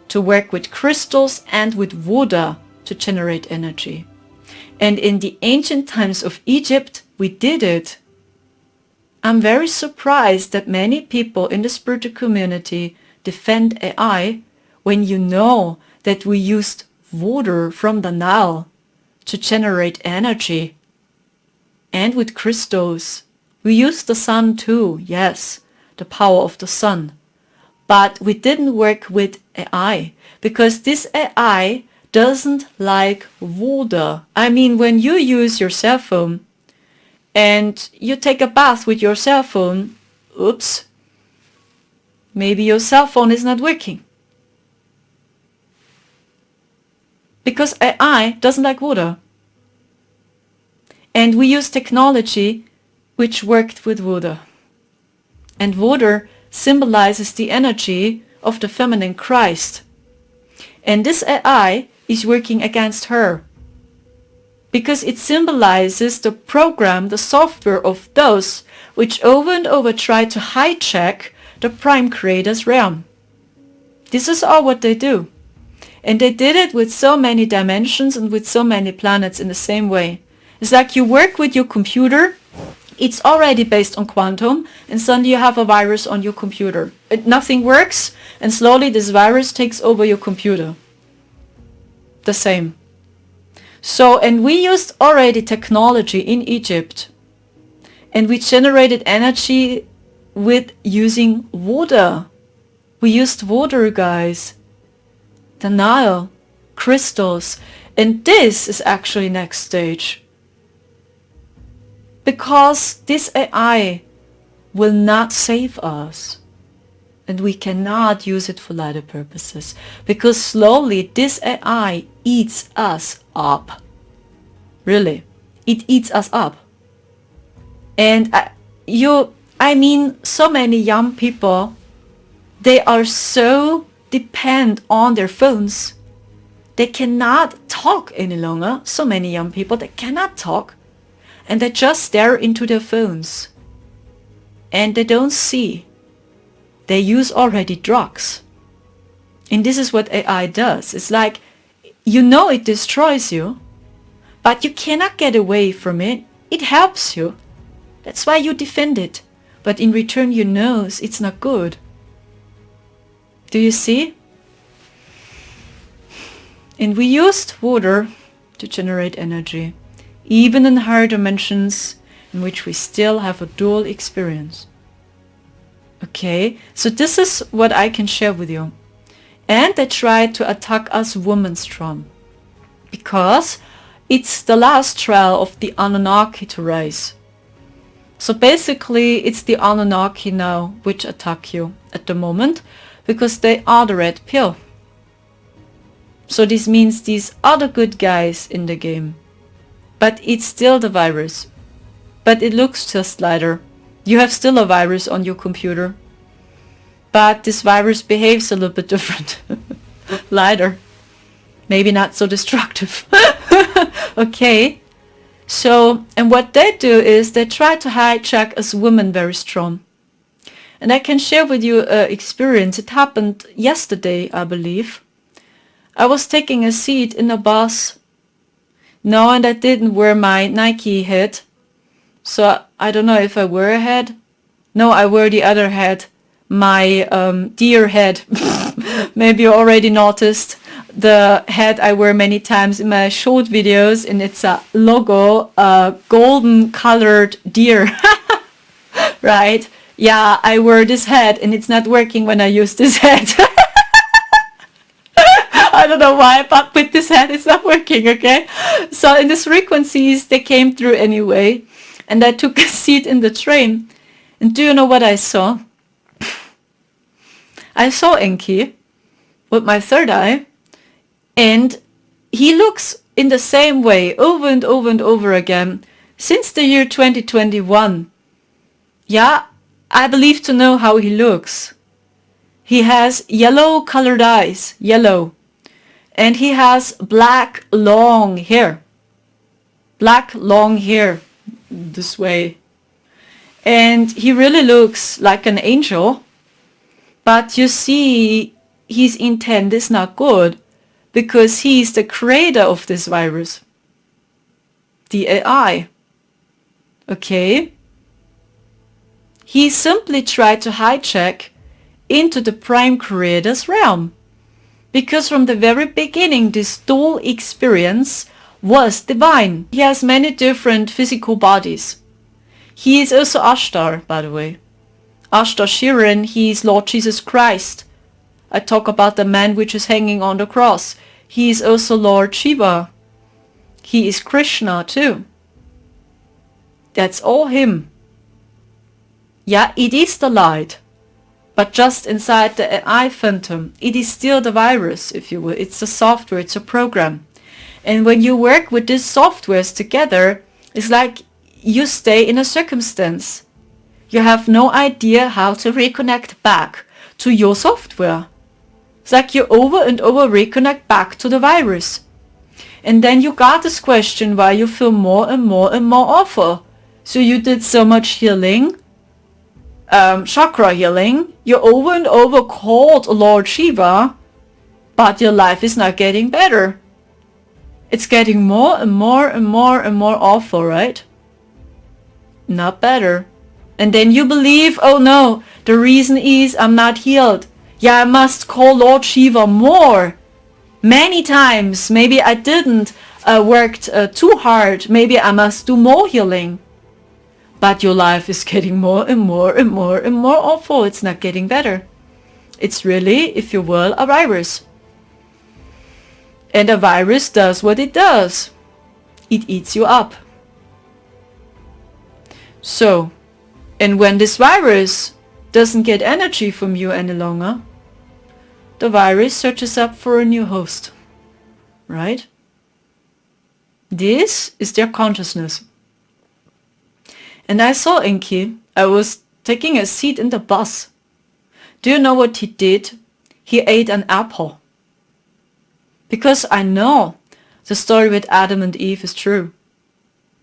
To work with crystals and with water to generate energy. And in the ancient times of Egypt, we did it. I'm very surprised that many people in the spiritual community defend AI when you know that we used water from the Nile to generate energy. And with crystals. We used the sun too, yes, the power of the sun. But we didn't work with AI because this AI doesn't like water. I mean, when you use your cell phone and you take a bath with your cell phone, oops, maybe your cell phone is not working. Because AI doesn't like water. And we use technology which worked with water. And water symbolizes the energy of the feminine Christ. And this AI is working against her. Because it symbolizes the program, the software of those which over and over try to hijack the Prime Creator's realm. This is all what they do. And they did it with so many dimensions and with so many planets in the same way. It's like you work with your computer, it's already based on quantum, and suddenly you have a virus on your computer. Nothing works, and slowly this virus takes over your computer. The same. So, and we used already technology in Egypt, and we generated energy with using water. We used water, guys. The Nile, crystals, and this is actually next stage. Because this AI will not save us. And we cannot use it for lighter purposes. Because slowly this AI eats us up. Really. It eats us up. And so many young people, they are so dependent on their phones. They cannot talk any longer. So many young people, they cannot talk. And they just stare into their phones. And they don't see. They use already drugs. And this is what AI does. It's like, it destroys you, but you cannot get away from it. It helps you. That's why you defend it. But in return, you know it's not good. Do you see? And we used water to generate energy, even in higher dimensions in which we still have a dual experience. Okay, so this is what I can share with you. And they tried to attack us women strong, because it's the last trial of the Anunnaki to rise. So basically it's the Anunnaki now which attack you at the moment, because they are the red pill. So this means these are the good guys in the game. But it's still the virus. But it looks just lighter. You have still a virus on your computer. But this virus behaves a little bit different. Lighter. Maybe not so destructive. Okay. So, and what they do is they try to hijack us women very strong. And I can share with you an experience. It happened yesterday, I believe. I was taking a seat in a bus. No, and I didn't wear my Nike hat. So I don't know if I wear a hat. No, I wear the other hat. My deer hat. Maybe you already noticed the hat I wear many times in my short videos, and it's a logo, golden colored deer. Right? Yeah, I wear this hat and it's not working when I use this hat. I don't know why, but with this hat it's not working, okay? So in these frequencies, they came through anyway. And I took a seat in the train. And do you know what I saw? I saw Enki with my third eye. And he looks in the same way over and over and over again since the year 2021. Yeah, I believe to know how he looks. He has yellow colored eyes, yellow. And he has black long hair. Black long hair, this way. And he really looks like an angel. But you see, his intent is not good, because he is the creator of this virus. The AI. Okay? He simply tried to hijack into the Prime Creator's realm. Because from the very beginning, this dual experience was divine. He has many different physical bodies. He is also Ashtar, by the way. Ashtar Shiran, he is Lord Jesus Christ. I talk about the man which is hanging on the cross. He is also Lord Shiva. He is Krishna too. That's all him. Yeah, it is the light. But just inside the AI phantom, it is still the virus, if you will. It's a software, it's a program. And when you work with these softwares together, it's like you stay in a circumstance. You have no idea how to reconnect back to your software. It's like you over and over reconnect back to the virus. And then you got this question why you feel more and more and more awful. So you did so much healing, chakra healing, you over and over called Lord Shiva, but your life is not getting better. It's getting more and more and more and more awful, right? Not better. And then you believe, oh no, the reason is I'm not healed. Yeah, I must call Lord Shiva more. Many times. Maybe I didn't worked too hard. Maybe I must do more healing. But your life is getting more and more and more and more awful. It's not getting better. It's really, if you will, a virus. And a virus does what it does. It eats you up. So, and when this virus doesn't get energy from you any longer, the virus searches up for a new host. Right? This is their consciousness. And I saw Enki. I was taking a seat in the bus. Do you know what he did? He ate an apple. Because I know the story with Adam and Eve is true.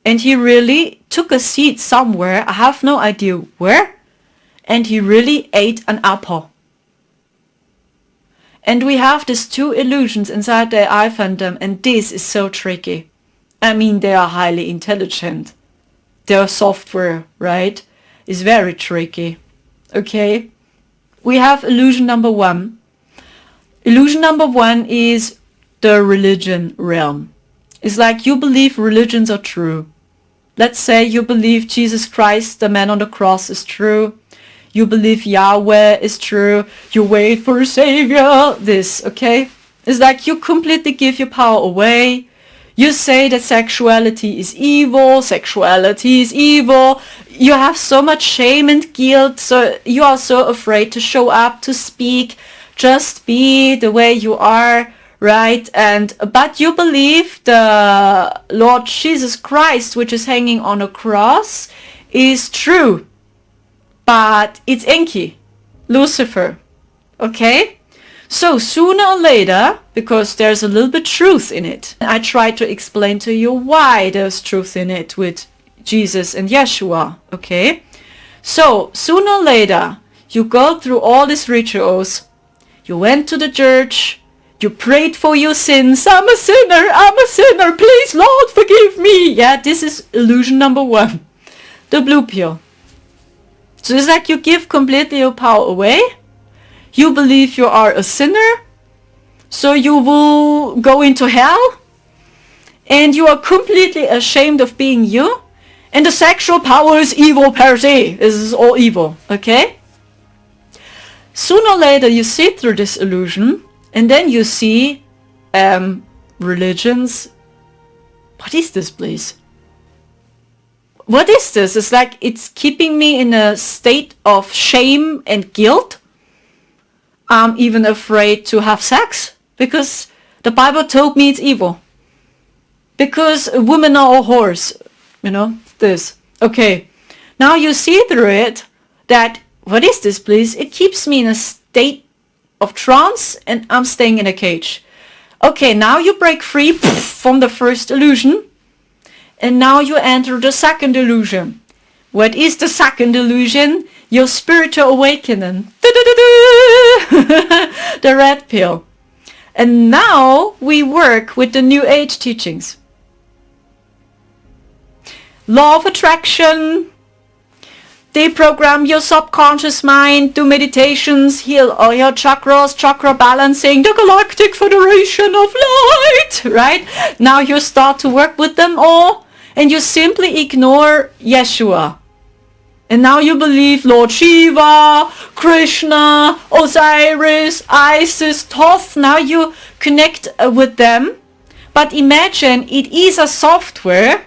And he really took a seat somewhere, I have no idea where, and he really ate an apple. And we have these two illusions inside the I Phantom, and this is so tricky. I mean, they are highly intelligent. Their software, right, is very tricky. Okay? We have illusion number one. Illusion number one is the religion realm. It's like you believe religions are true. Let's say you believe Jesus Christ, the man on the cross, is true. You believe Yahweh is true. You wait for a savior. This, okay? It's like you completely give your power away. You say that sexuality is evil. Sexuality is evil. You have so much shame and guilt. So you are so afraid to show up, to speak. Just be the way you are. Right, but you believe the Lord Jesus Christ, which is hanging on a cross, is true. But it's Enki, Lucifer. Okay? So sooner or later, because there's a little bit truth in it, I try to explain to you why there's truth in it with Jesus and Yeshua. Okay? So sooner or later, you go through all these rituals. You went to the church. You prayed for your sins. I'm a sinner, please Lord forgive me. Yeah, this is illusion number one. The blue pill. So it's like you give completely your power away. You believe you are a sinner. So you will go into hell. And you are completely ashamed of being you. And the sexual power is evil per se. This is all evil. Okay? Sooner or later you see through this illusion. And then you see religions. What is this, please? What is this? It's like it's keeping me in a state of shame and guilt. I'm even afraid to have sex because the Bible told me it's evil. Because women are all whores. You know, this. Okay. Now you see through it that, what is this, please? It keeps me in a state of trance and I'm staying in a cage. Okay, now you break free from the first illusion and now you enter the second illusion. What is the second illusion? Your spiritual awakening. The red pill. And now we work with the New Age teachings. Law of attraction. Deprogram your subconscious mind, do meditations, heal all your chakras, chakra balancing, the Galactic Federation of Light, right? Now you start to work with them all and you simply ignore Yeshua. And now you believe Lord Shiva, Krishna, Osiris, Isis, Thoth. Now you connect with them. But imagine it is a software.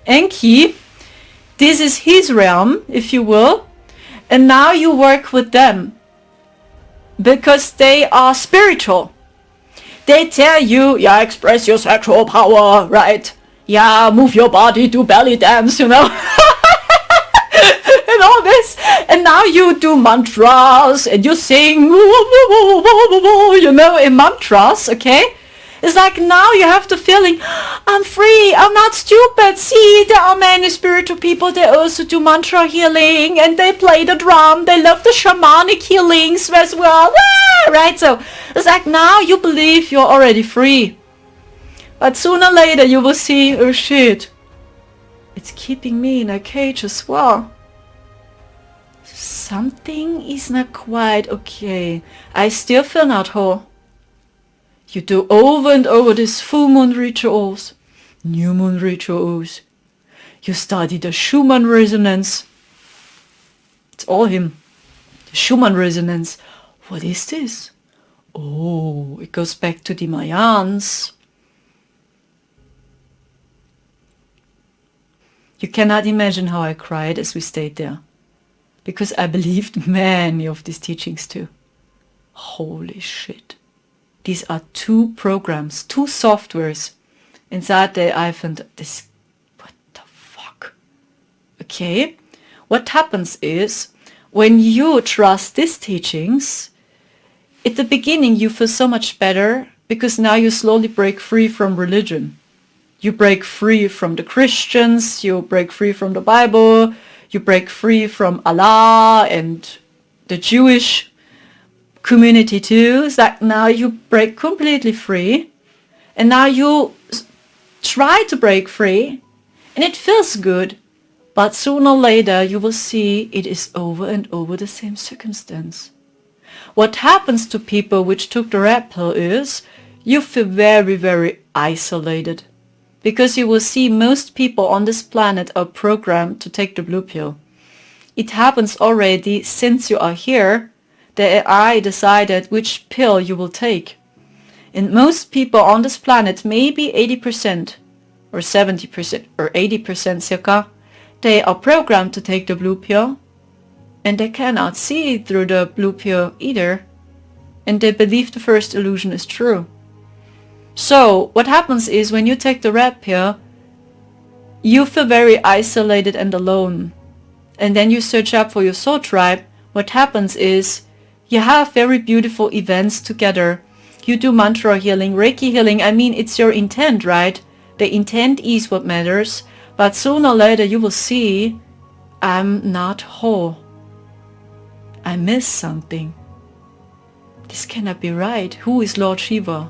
Enki. This is his realm, if you will. And now you work with them. Because they are spiritual. They tell you, yeah, express your sexual power, right? Yeah, move your body, do belly dance, you know. And all this. And now you do mantras and you sing, you know, in mantras, okay? It's like now you have the feeling, I'm free, I'm not stupid. See, there are many spiritual people, they also do mantra healing and they play the drum, they love the shamanic healings as well. Right, so it's like now you believe you're already free. But sooner or later you will see, oh shit, it's keeping me in a cage as well. Something is not quite okay. I still feel not whole. You do over and over this full moon rituals, new moon rituals. You study the Schumann resonance. It's all him. The Schumann resonance. What is this? Oh, it goes back to the Mayans. You cannot imagine how I cried as we stayed there, because I believed many of these teachings too. Holy shit. These are 2 programs, 2 softwares. Inside there I found this, what the fuck? Okay, what happens is, when you trust these teachings, at the beginning you feel so much better, because now you slowly break free from religion. You break free from the Christians, you break free from the Bible, you break free from Allah and the Jewish community too. It's like now you break completely free, and now you try to break free, and it feels good, but sooner or later you will see it is over and over the same circumstance. What happens to people which took the red pill is you feel very, very isolated, because you will see most people on this planet are programmed to take the blue pill. It happens already since you are here. The AI decided which pill you will take. And most people on this planet, maybe 80% or 70% or 80% circa, they are programmed to take the blue pill, and they cannot see through the blue pill either, and they believe the first illusion is true. So what happens is, when you take the red pill, you feel very isolated and alone, and then you search up for your soul tribe. What happens is, you have very beautiful events together. You do mantra healing, Reiki healing. I mean, it's your intent, right? The intent is what matters. But sooner or later you will see, I'm not whole. I miss something. This cannot be right. Who is Lord Shiva?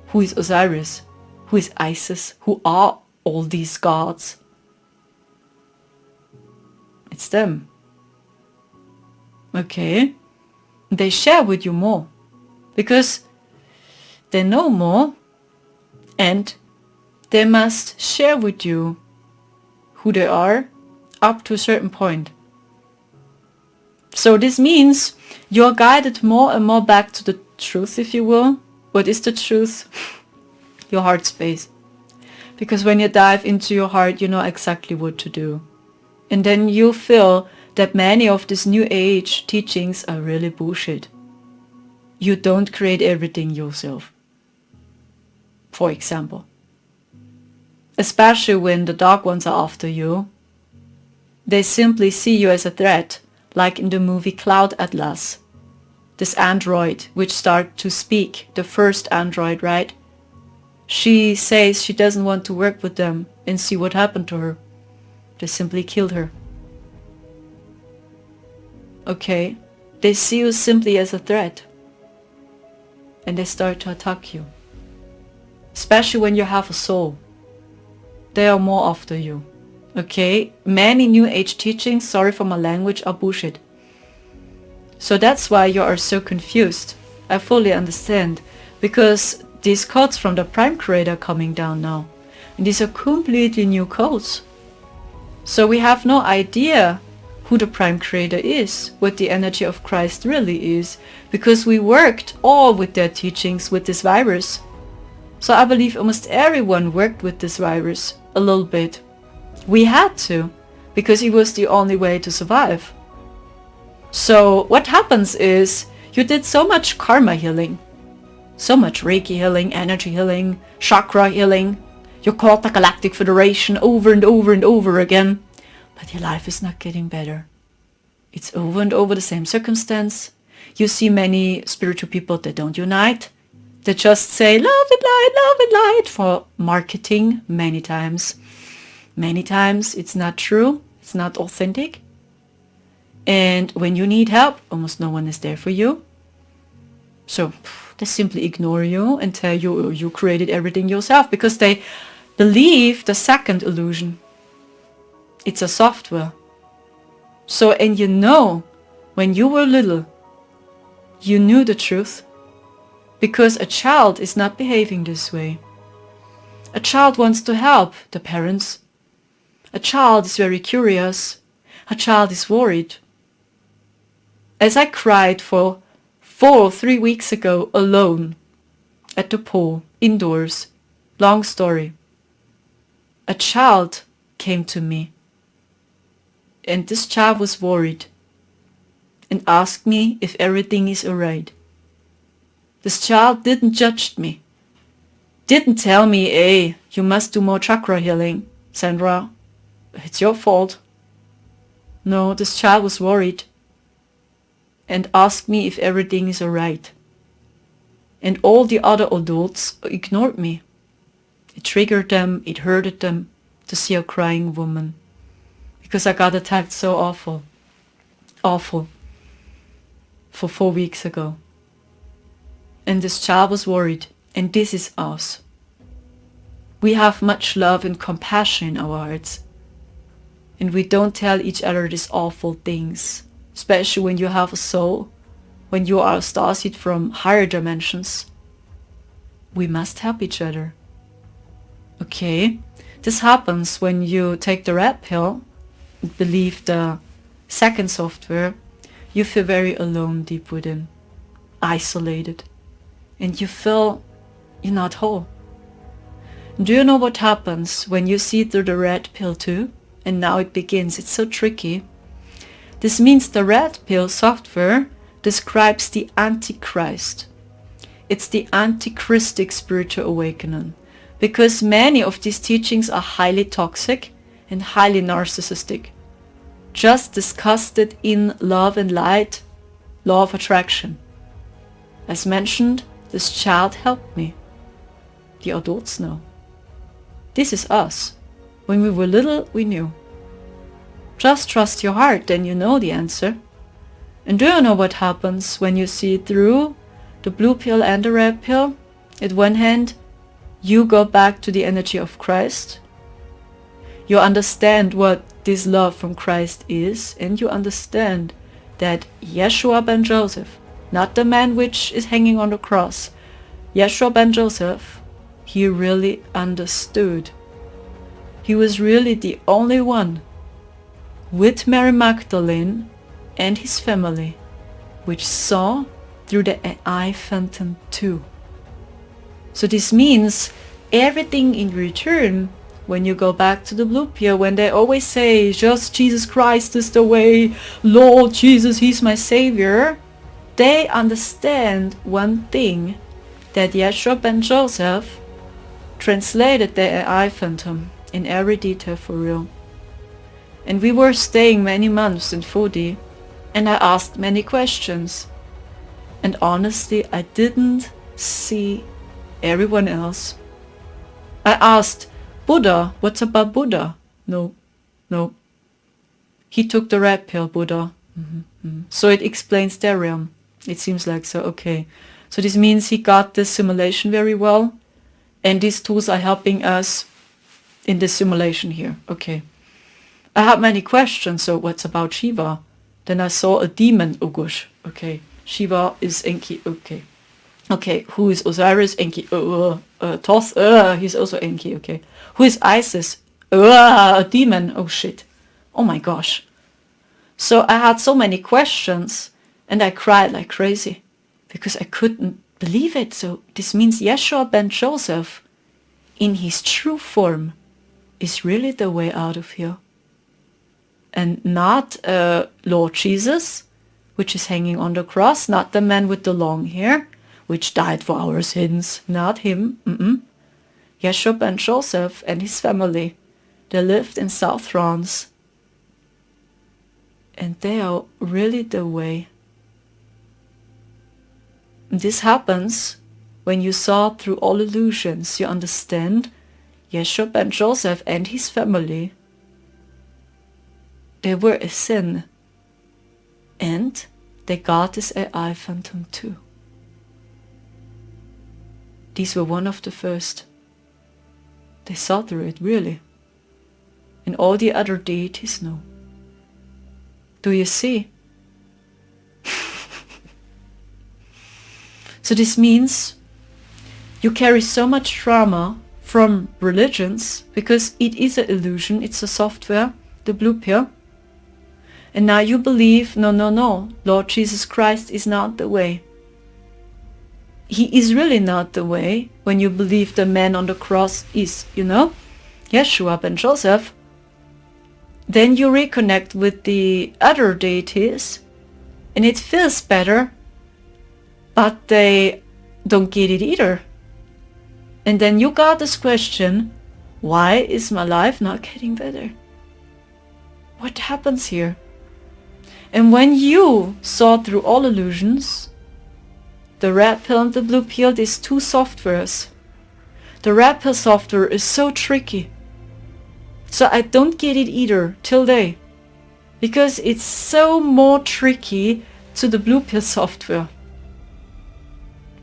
Who is Osiris? Who is Isis? Who are all these gods? It's them. Okay? They share with you more, because they know more, and they must share with you who they are up to a certain point. So this means you're guided more and more back to the truth, if you will. What is the truth? Your heart space. Because when you dive into your heart, you know exactly what to do. And then you feel that many of these new age teachings are really bullshit. You don't create everything yourself. For example. Especially when the dark ones are after you. They simply see you as a threat, like in the movie Cloud Atlas. This android which started to speak, the first android, right? She says she doesn't want to work with them, and see what happened to her. They simply killed her. Okay, they see you simply as a threat, and they start to attack you. Especially when you have a soul. They are more after you. Okay, many new age teachings, sorry for my language, are bullshit. So that's why you are so confused. I fully understand, because these codes from the Prime Creator are coming down now, and these are completely new codes. So we have no idea who the Prime Creator is, what the energy of Christ really is, because we worked all with their teachings with this virus. So I believe almost everyone worked with this virus a little bit. We had to, because it was the only way to survive. So what happens is, you did so much karma healing, so much Reiki healing, energy healing, chakra healing. You called the Galactic Federation over and over and over again, but your life is not getting better. It's over and over the same circumstance. You see many spiritual people that don't unite. They just say love and light for marketing many times. Many times it's not true, it's not authentic. And when you need help, almost no one is there for you. So they simply ignore you and tell you you created everything yourself, because they believe the second illusion. It's a software. So, and you know, when you were little, you knew the truth. Because a child is not behaving this way. A child wants to help the parents. A child is very curious. A child is worried. As I cried for 3 weeks ago alone at the pool, indoors, long story, a child came to me. And this child was worried and asked me if everything is alright. This child didn't judge me. Didn't tell me, hey, you must do more chakra healing, Sandra. It's your fault. No, this child was worried and asked me if everything is alright. And all the other adults ignored me. It triggered them, it hurted them to see a crying woman. Because I got attacked so awful. For 4 weeks ago. And this child was worried. And this is us. We have much love and compassion in our hearts. And we don't tell each other these awful things. Especially when you have a soul. When you are a starseed from higher dimensions. We must help each other. Okay? This happens when you take the red pill. Believe the second software. You feel very alone deep within. Isolated. And you feel you're not whole. Do you know what happens when you see through the red pill too? And now it begins. It's so tricky. This means the red pill software describes the Antichrist. It's the antichristic spiritual awakening. Because many of these teachings are highly toxic and highly narcissistic. Just discussed it in Love and Light, Law of Attraction. As mentioned, this child helped me. The adults know. This is us. When we were little, we knew. Just trust your heart, then you know the answer. And do you know what happens when you see through the blue pill and the red pill? At one hand, you go back to the energy of Christ. You understand what this love from Christ is, and you understand that Yeshua ben Joseph, not the man which is hanging on the cross, Yeshua ben Joseph, he really understood. He was really the only one with Mary Magdalene and his family which saw through the AI phantom too. So this means everything in return, when you go back to the blue pill, when they always say, just Jesus Christ is the way, Lord Jesus, he's my savior, they understand one thing, that Yeshua ben Joseph translated the AI phantom in every detail for real. And we were staying many months in Fodi, and I asked many questions. And honestly, I didn't see everyone else. I asked, Buddha, what's about Buddha? No. He took the red pill, Buddha. So it explains their realm. It seems like so, okay. So this means he got this simulation very well. And these tools are helping us in this simulation here. Okay. I had many questions. So what's about Shiva? Then I saw a demon, Ugush. Okay. Shiva is Enki. Okay. Okay. Who is Osiris? Enki. Thoth. He's also Enki. Okay. Who is Isis? A demon. Oh shit. Oh my gosh. So I had so many questions and I cried like crazy because I couldn't believe it. So this means Yeshua ben Joseph in his true form is really the way out of here. And not Lord Jesus, which is hanging on the cross, not the man with the long hair, which died for our sins, not him. Yeshua ben Joseph and his family, they lived in South France. And they are really the way. This happens when you saw through all illusions. You understand Yeshua ben Joseph and his family, they were a sin. And they got this AI phantom too. These were one of the first. They saw through it, really. And all the other deities know. So So this means you carry so much trauma from religions, because it is an illusion, it's a software, the blue pill. And now you believe, no, Lord Jesus Christ is not the way. He is really not the way when you believe the man on the cross is, Yeshua ben Joseph. Then you reconnect with the other deities and it feels better, but they don't get it either. And then you got this question, why is my life not getting better? What happens here? And when you saw through all illusions, the red pill and the blue pill, these two softwares, the red pill software is so tricky. So I don't get it either till day, because it's so more tricky to the blue pill software.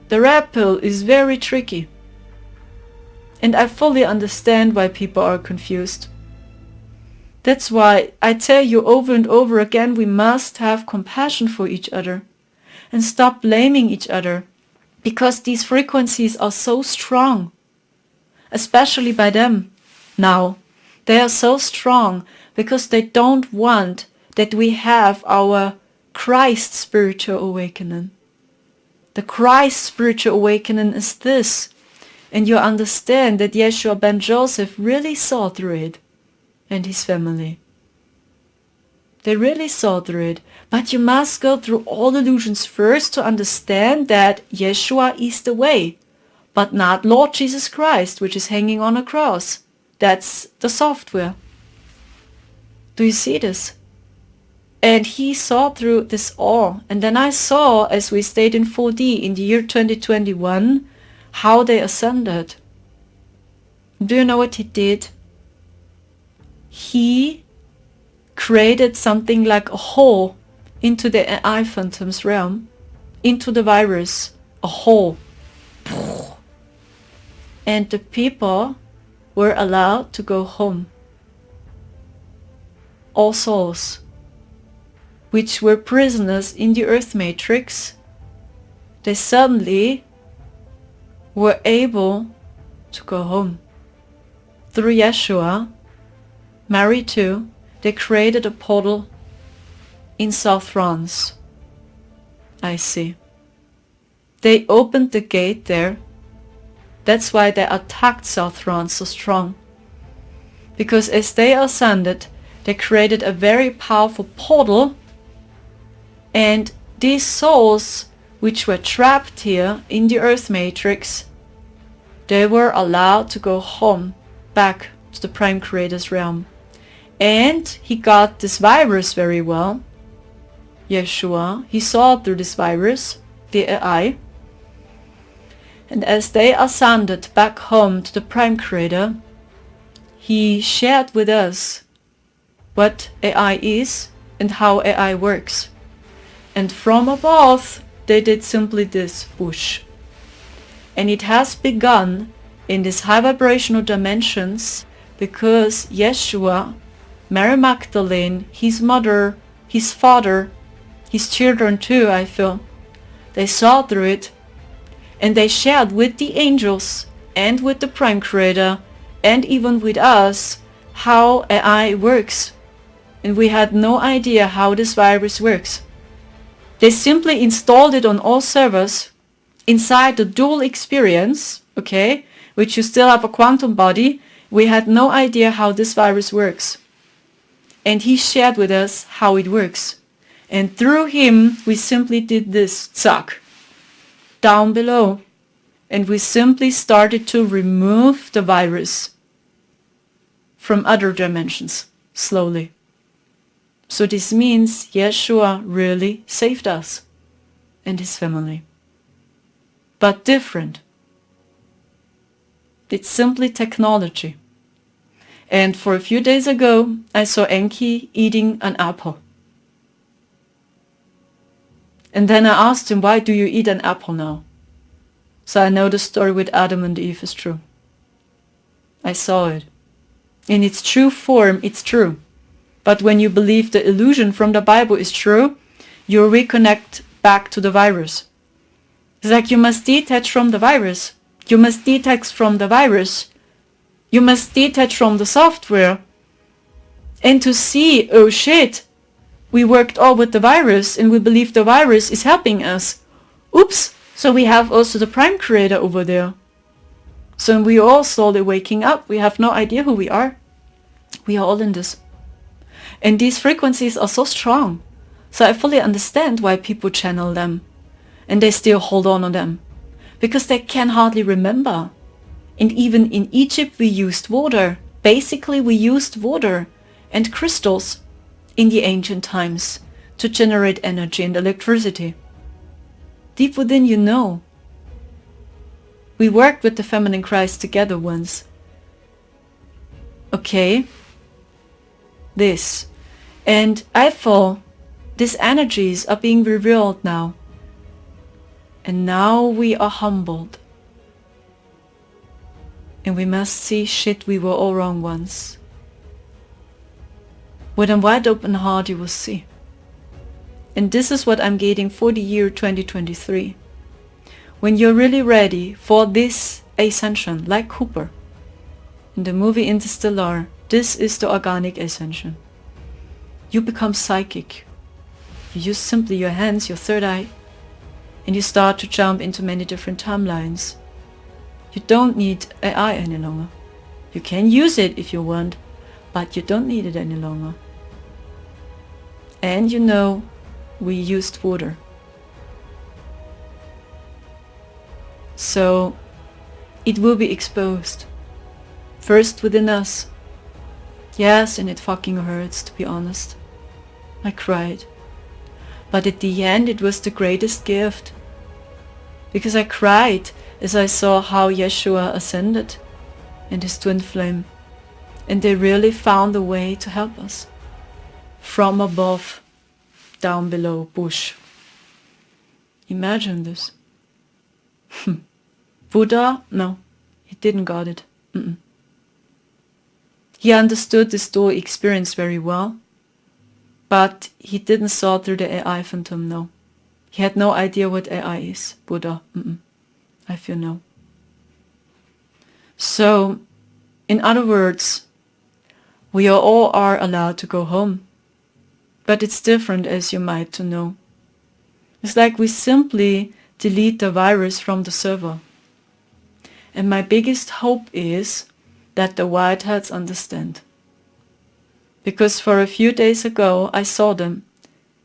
The red pill is very tricky. And I fully understand why people are confused. That's why I tell you over and over again, we must have compassion for each other and stop blaming each other, because these frequencies are so strong, especially by them now. They are so strong because they don't want that we have our Christ spiritual awakening. The Christ spiritual awakening is this. And you understand that Yeshua ben Joseph really saw through it, and his family. They really saw through it. But you must go through all illusions first to understand that Yeshua is the way, but not Lord Jesus Christ, which is hanging on a cross. That's the software. Do you see this? And he saw through this all. And then I saw, as we stayed in 4D in the year 2021, how they ascended. Do you know what he did? He created something like a hole into the AI phantoms realm, into the virus, a hole. And the people were allowed to go home. All souls, which were prisoners in the earth matrix, they suddenly were able to go home. Through Yeshua, Mary too, they created a portal in South France. I see. They opened the gate there. That's why they attacked South France so strong. Because as they ascended, they created a very powerful portal, and these souls which were trapped here in the earth matrix, they were allowed to go home, back to the Prime Creator's realm. And he got this virus very well. Yeshua, he saw through this virus, the AI. And as they ascended back home to the Prime Creator, he shared with us what AI is and how AI works. And from above, they did simply this, whoosh. And it has begun in these high vibrational dimensions because Yeshua, Mary Magdalene, his mother, his father, his children too, I feel, they saw through it, and they shared with the angels and with the Prime Creator and even with us how AI works. And we had no idea how this virus works. They simply installed it on all servers inside the dual experience, okay, which you still have a quantum body. We had no idea how this virus works. And he shared with us how it works. And through him, we simply did this, zack, down below. And we simply started to remove the virus from other dimensions, slowly. So this means Yeshua really saved us and his family. But different. It's simply technology. And for a few days ago, I saw Enki eating an apple. And then I asked him, why do you eat an apple now? So I know the story with Adam and Eve is true. I saw it. In its true form, it's true. But when you believe the illusion from the Bible is true, you reconnect back to the virus. It's like you must detach from the virus. You must detach from the virus. You must detach from the software. And to see, oh shit, we worked all with the virus and we believe the virus is helping us. Oops, so we have also the prime creator over there. So we all slowly waking up. We have no idea who we are. We are all in this. And these frequencies are so strong. So I fully understand why people channel them. And they still hold on them. Because they can hardly remember. And even in Egypt we used water. Basically we used water and crystals in the ancient times to generate energy and electricity. Deep within you know. We worked with the feminine Christ together once. Okay. This. And I feel these energies are being revealed now. And now we are humbled. And we must see shit, we were all wrong once. With a wide open heart you will see. And this is what I'm getting for the year 2023. When you're really ready for this ascension, like Cooper in the movie Interstellar, this is the organic ascension. You become psychic. You use simply your hands, your third eye, and you start to jump into many different timelines. You don't need AI any longer. You can use it if you want, but you don't need it any longer. And you know, we used water. So, it will be exposed. First within us. Yes, and it fucking hurts, to be honest. I cried. But at the end it was the greatest gift. Because I cried as I saw how Yeshua ascended and his twin flame. And they really found a way to help us. From above, down below, bush. Imagine this. Buddha? No, he didn't got it. He understood the Stoic experience very well, but he didn't saw through the AI phantom, no. He had no idea what AI is, Buddha. I feel no. So, in other words, we all are allowed to go home. But it's different, as you might to know. It's like we simply delete the virus from the server. And my biggest hope is that the whiteheads understand. Because for a few days ago I saw them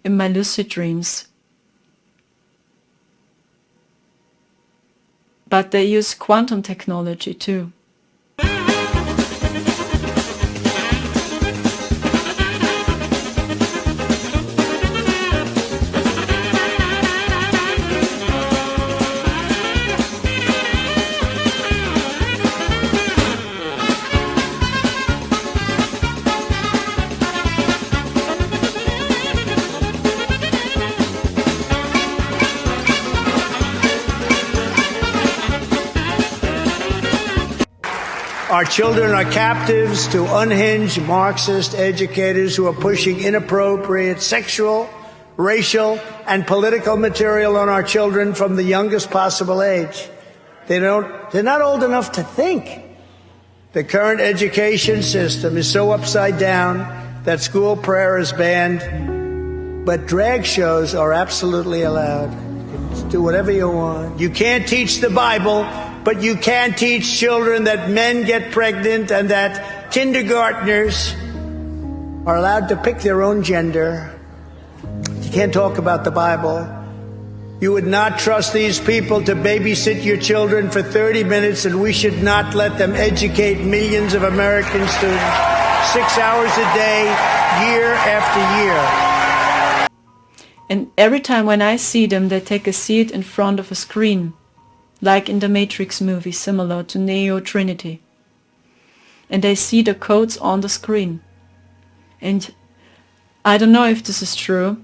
in my lucid dreams. But they use quantum technology too. Our children are captives to unhinged Marxist educators who are pushing inappropriate sexual, racial, and political material on our children from the youngest possible age. They're not old enough to think. The current education system is so upside down that school prayer is banned, but drag shows are absolutely allowed. Just do whatever you want. You can't teach the Bible, but you can teach children that men get pregnant and that kindergartners are allowed to pick their own gender. You can't talk about the Bible. You would not trust these people to babysit your children for 30 minutes, and we should not let them educate millions of American students 6 hours a day, year after year. And every time when I see them, they take a seat in front of a screen. Like in the Matrix movie, similar to Neo Trinity. And they see the codes on the screen. And I don't know if this is true,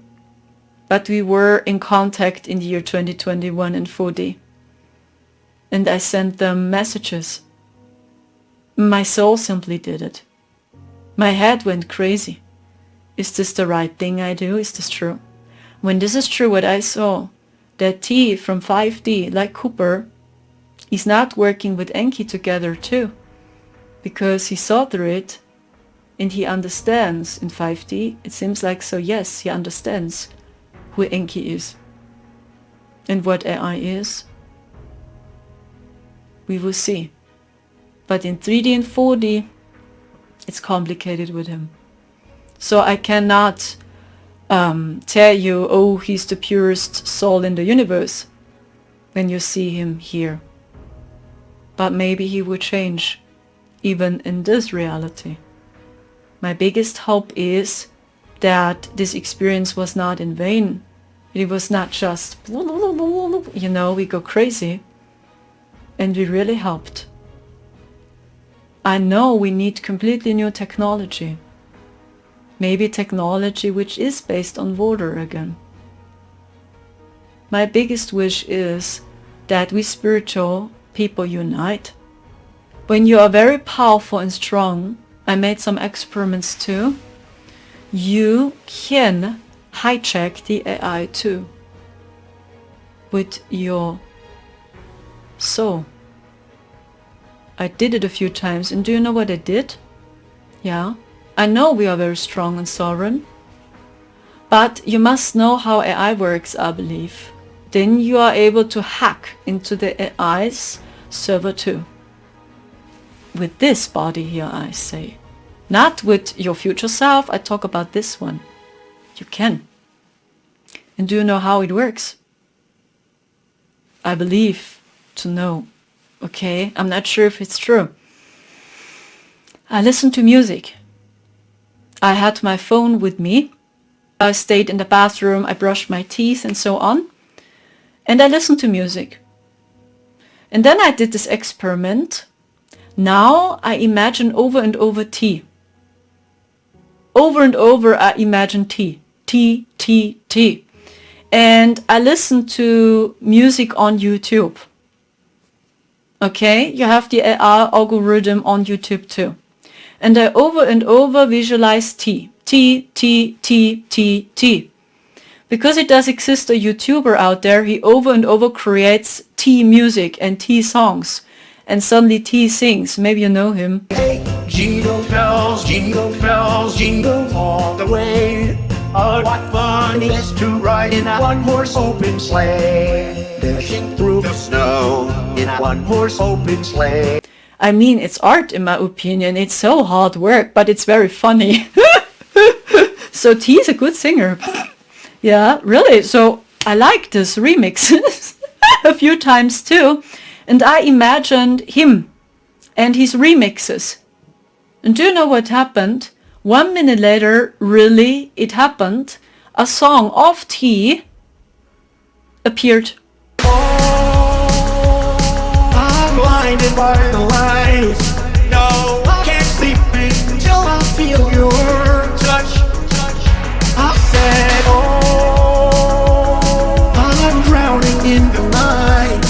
but we were in contact in the year 2021 in 4D. And I sent them messages. My soul simply did it. My head went crazy. Is this the right thing I do? Is this true? When this is true what I saw, that T from 5D, like Cooper, is not working with Enki together too, because he saw through it and he understands in 5D. It seems like so, yes, he understands who Enki is and what AI is. We will see. But in 3D and 4D, it's complicated with him. So I cannot tell you, oh, he's the purest soul in the universe when you see him here. But maybe he will change even in this reality. My biggest hope is that this experience was not in vain. It was not just, you know, we go crazy. And we really helped. I know we need completely new technology. Maybe technology which is based on water again. My biggest wish is that we spiritual people unite. When you are very powerful and strong, I made some experiments too, you can hijack the AI too with your soul. I did it a few times, and do you know what I did? Yeah, I know we are very strong and sovereign, but you must know how AI works, I believe. Then you are able to hack into the AI's server too. With this body here, I say. Not with your future self, I talk about this one. You can. And do you know how it works? I believe to know. Okay, I'm not sure if it's true. I listened to music. I had my phone with me. I stayed in the bathroom, I brushed my teeth and so on. And I listened to music. And then I did this experiment. Now I imagine over and over T. Over and over I imagine T. T, T, T. And I listen to music on YouTube. Okay, you have the AI algorithm on YouTube too. And I over and over visualize T. T, T, T, T, T. Because it does exist a YouTuber out there, he over and over creates T music and T songs. And suddenly T sings. Maybe you know him. Hey, jingle bells, jingle all the way. Oh, what fun it is to ride in a one-horse open sleigh. Dashing through the snow in a one-horse open sleigh. I mean, it's art in my opinion. It's so hard work, but it's very funny. So T is a good singer. Yeah, really. So I like this remix a few times too. And I imagined him and his remixes. And do you know what happened? 1 minute later, really, it happened. A song of T appeared. I'm blinded by the lights. No, I can't sleep until I feel your touch. I said, oh, I'm drowning in the night.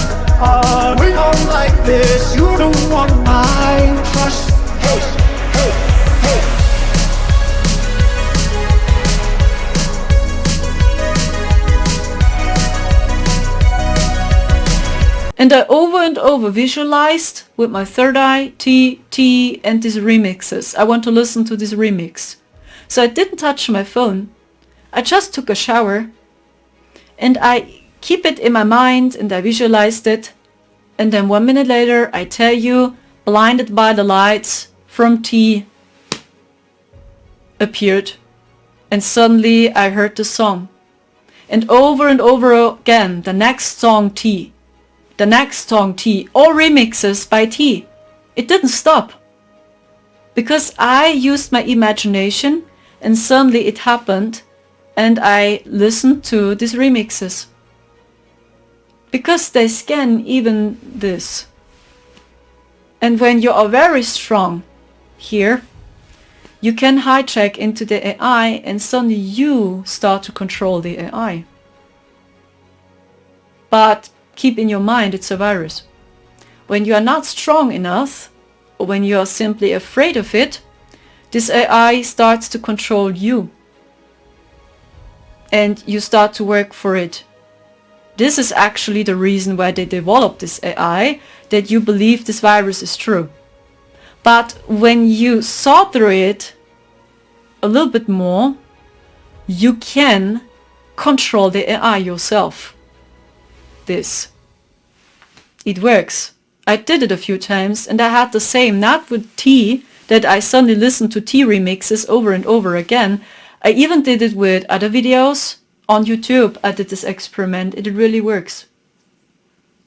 We don't like this. You're the one I trust. Hey, hey, hey. And I over and over visualized with my third eye, T, T, and these remixes. I want to listen to this remix. So I didn't touch my phone. I just took a shower and I keep it in my mind and I visualized it. And then 1 minute later, I tell you, blinded by the lights from T appeared. And suddenly I heard the song. And over again, the next song T. The next song T. All remixes by T. It didn't stop. Because I used my imagination and suddenly it happened and I listened to these remixes. Because they scan even this. And when you are very strong here, you can hijack into the AI and suddenly you start to control the AI. But keep in your mind it's a virus. When you are not strong enough, or when you are simply afraid of it, this AI starts to control you. And you start to work for it. This is actually the reason why they developed this AI, that you believe this virus is true. But when you saw through it a little bit more, you can control the AI yourself. It works. I did it a few times, and I had the same, not with tea, that I suddenly listened to tea remixes over and over again. I even did it with other videos on YouTube. I did this experiment. It really works.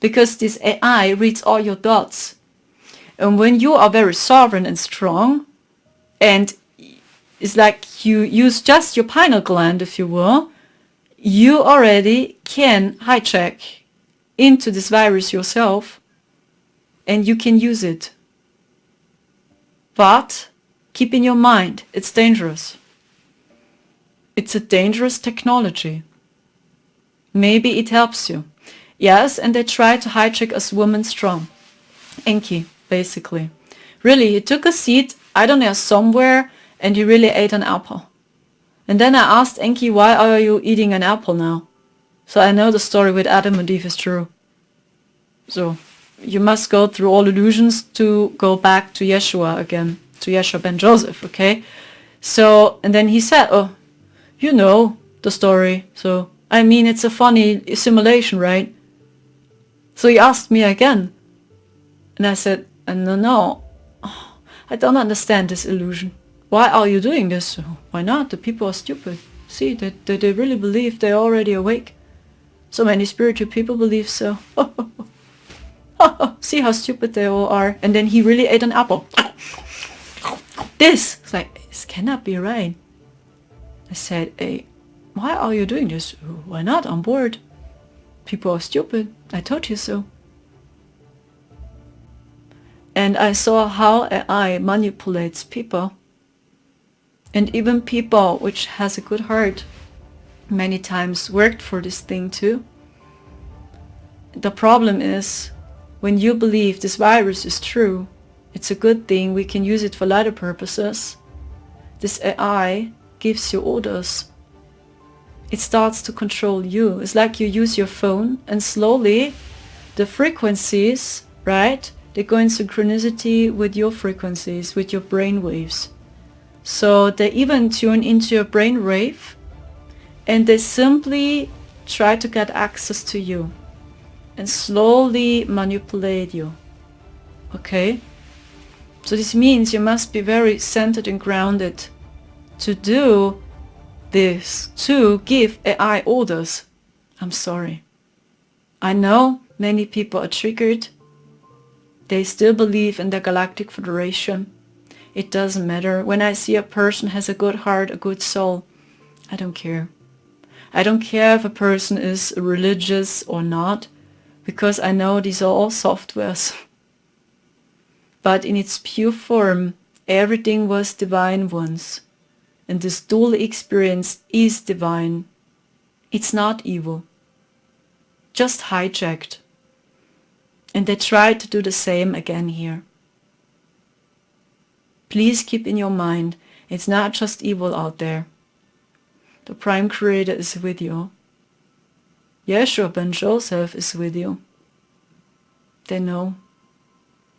Because this AI reads all your thoughts. And when you are very sovereign and strong, and it's like you use just your pineal gland, if you will, you already can hijack into this virus yourself, and you can use it. But keep in your mind, it's dangerous. It's a dangerous technology. Maybe it helps you. Yes, and they try to hijack us women strong. Enki, basically. Really, he took a seat, I don't know, somewhere, and he really ate an apple. And then I asked Enki, why are you eating an apple now? So I know the story with Adam and Eve is true. So you must go through all illusions to go back to Yeshua again, to Yeshua ben Joseph, okay? So, and then he said, oh, you know the story. So, I mean, it's a funny simulation, right? So he asked me again. And I said, no, I don't understand this illusion. Why are you doing this? Why not? The people are stupid. See, they really believe they're already awake. So many spiritual people believe so. See how stupid they all are. And then he really ate an apple. This cannot be right. I said, hey, why are you doing this? Why not? I'm bored. People are stupid. I told you so. And I saw how AI manipulates people. And even people which has a good heart many times worked for this thing too. The problem is, when you believe this virus is true, it's a good thing, we can use it for lighter purposes, this AI gives you orders. It starts to control you. It's like you use your phone and slowly the frequencies, right, they go in synchronicity with your frequencies, with your brain waves. So they even tune into your brain wave and they simply try to get access to you and slowly manipulate you. Okay? So this means you must be very centered and grounded to do this, to give AI orders. I'm sorry. I know many people are triggered. They still believe in the Galactic Federation. It doesn't matter. When I see a person has a good heart, a good soul, I don't care. I don't care if a person is religious or not, because I know these are all softwares. But in its pure form, everything was divine once. And this dual experience is divine. It's not evil. Just hijacked. And they try to do the same again here. Please keep in your mind, it's not just evil out there. The Prime Creator is with you. Yeshua ben Joseph is with you. They know.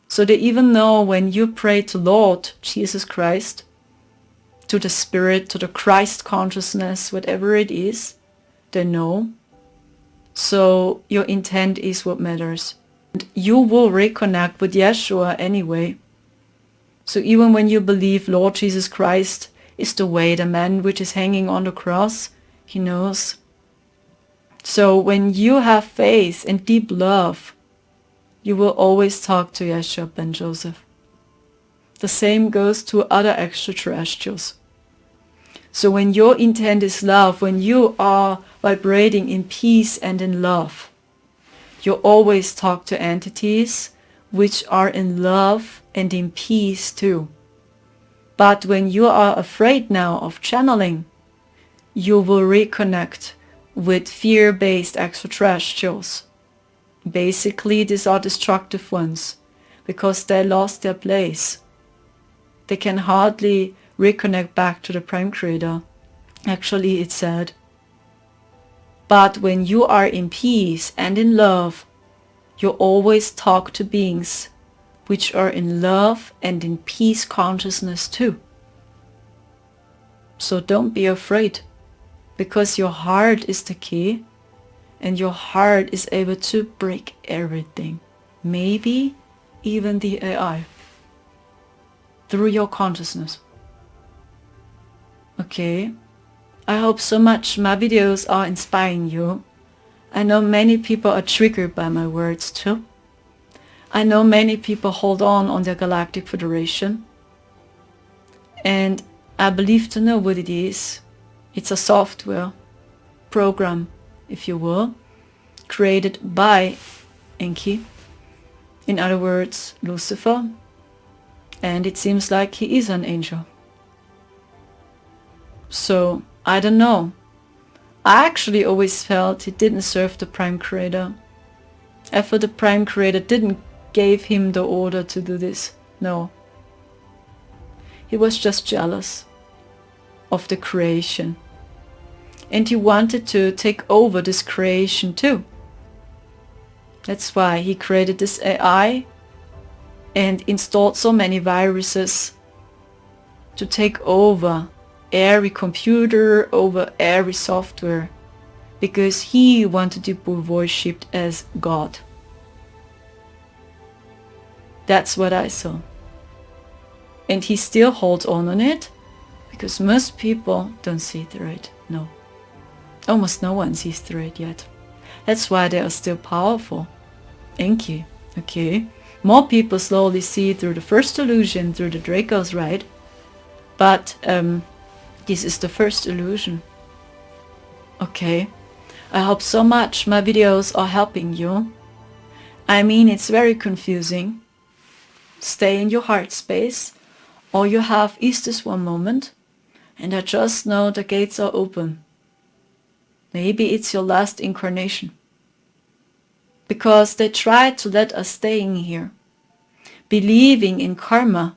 So they even know when you pray to Lord Jesus Christ, to the Spirit, to the Christ consciousness, whatever it is, they know. So your intent is what matters. And you will reconnect with Yeshua anyway. So even when you believe Lord Jesus Christ is the way, the man which is hanging on the cross, he knows. So when you have faith and deep love, you will always talk to Yeshua ben Joseph. The same goes to other extraterrestrials. So when your intent is love, when you are vibrating in peace and in love, you always talk to entities which are in love and in peace too. But when you are afraid now of channeling, you will reconnect with fear-based extraterrestrials. Basically, these are destructive ones because they lost their place. They can hardly reconnect back to the Prime Creator. Actually, it's sad. But when you are in peace and in love, you always talk to beings which are in love and in peace consciousness too. So don't be afraid, because your heart is the key, and your heart is able to break everything, maybe even the AI, through your consciousness. Okay, I hope so much my videos are inspiring you. I know many people are triggered by my words too. I know many people hold on their Galactic Federation. And I believe to know what it is. It's a software program, if you will, created by Enki. In other words, Lucifer. And it seems like he is an angel. So, I don't know. I actually always felt he didn't serve the Prime Creator. I thought the Prime Creator didn't give him the order to do this. No. He was just jealous of the creation. And he wanted to take over this creation too. That's why he created this AI and installed so many viruses to take over every computer, over every software, because he wanted to be worshipped as God. That's what I saw. And he still holds on it, because most people don't see through it. No. Almost no one sees through it yet. That's why they are still powerful. Enki. Okay. More people slowly see through the first illusion, through the Draco's right. But this is the first illusion. Okay. I hope so much my videos are helping you. I mean, it's very confusing. Stay in your heart space. All you have is this one moment. And I just know the gates are open. Maybe it's your last incarnation. Because they tried to let us stay in here. Believing in karma.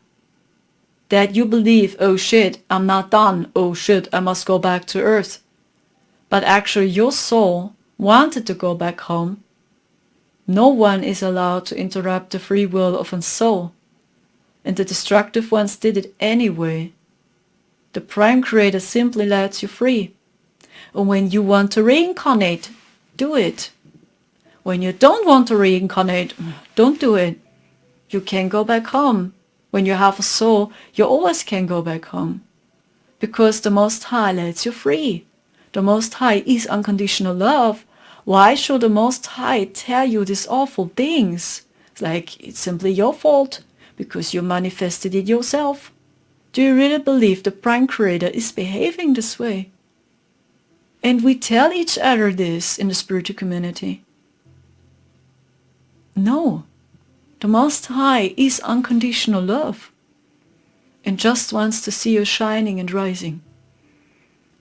That you believe, oh shit, I'm not done. Oh shit, I must go back to Earth. But actually your soul wanted to go back home. No one is allowed to interrupt the free will of a soul. And the destructive ones did it anyway. The Prime Creator simply lets you free. And when you want to reincarnate, do it. When you don't want to reincarnate, don't do it. You can go back home. When you have a soul, you always can go back home. Because the Most High lets you free. The Most High is unconditional love. Why should the Most High tell you these awful things? It's like, it's simply your fault, because you manifested it yourself. Do you really believe the Prime Creator is behaving this way? And we tell each other this in the spiritual community. No. The Most High is unconditional love and just wants to see you shining and rising,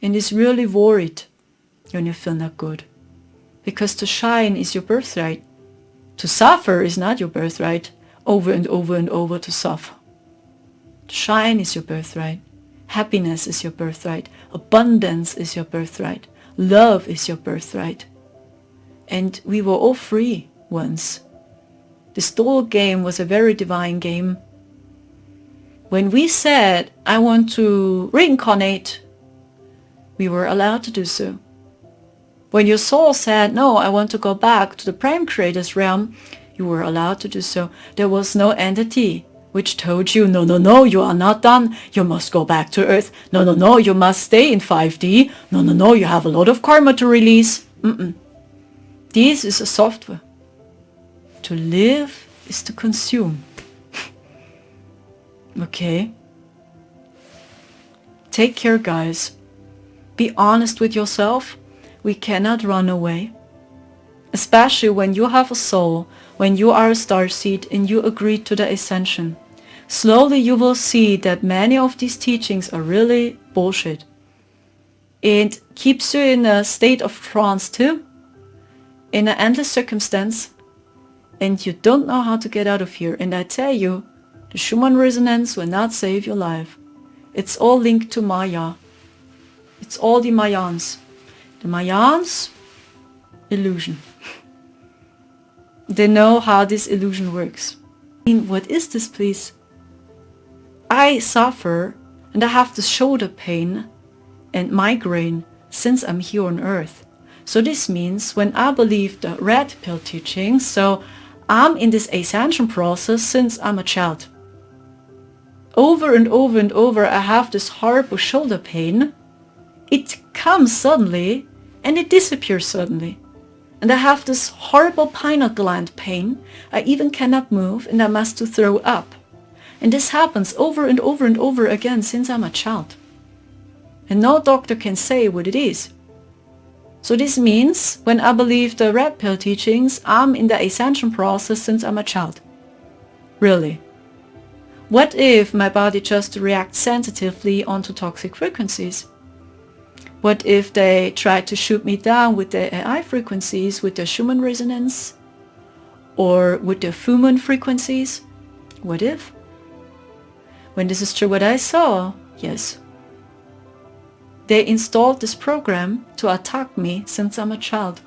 and is really worried when you feel not good, because to shine is your birthright. To suffer is not your birthright, over and over and over to suffer. To shine is your birthright. Happiness is your birthright. Abundance is your birthright. Love is your birthright. And we were all free once. This whole game was a very divine game. When we said, I want to reincarnate, we were allowed to do so. When your soul said, no, I want to go back to the Prime Creator's realm, you were allowed to do so. There was no entity which told you, no, no, no, you are not done. You must go back to Earth. No, no, no, you must stay in 5D. No, no, no, you have a lot of karma to release. This is a software. To live is to consume. Okay? Take care, guys. Be honest with yourself. We cannot run away. Especially when you have a soul, when you are a starseed and you agree to the Ascension. Slowly you will see that many of these teachings are really bullshit. It keeps you in a state of trance too, in an endless circumstance, and you don't know how to get out of here. And I tell you, the Schumann resonance will not save your life. It's all linked to Maya. It's all the Mayans. The Mayans illusion. They know how this illusion works. I mean, what is this, please? I suffer and I have the shoulder pain and migraine since I'm here on earth. So this means when I believe the red pill teaching, so I'm in this ascension process since I'm a child. Over and over and over I have this horrible shoulder pain. It comes suddenly and it disappears suddenly. And I have this horrible pineal gland pain. I even cannot move and I must to throw up. And this happens over and over and over again since I'm a child. And no doctor can say what it is. So this means when I believe the red pill teachings, I'm in the ascension process since I'm a child. Really? What if my body just reacts sensitively onto toxic frequencies? What if they try to shoot me down with the AI frequencies, with the Schumann resonance? Or with the Fuman frequencies? What if? When this is true what I saw, yes. They installed this program to attack me since I'm a child.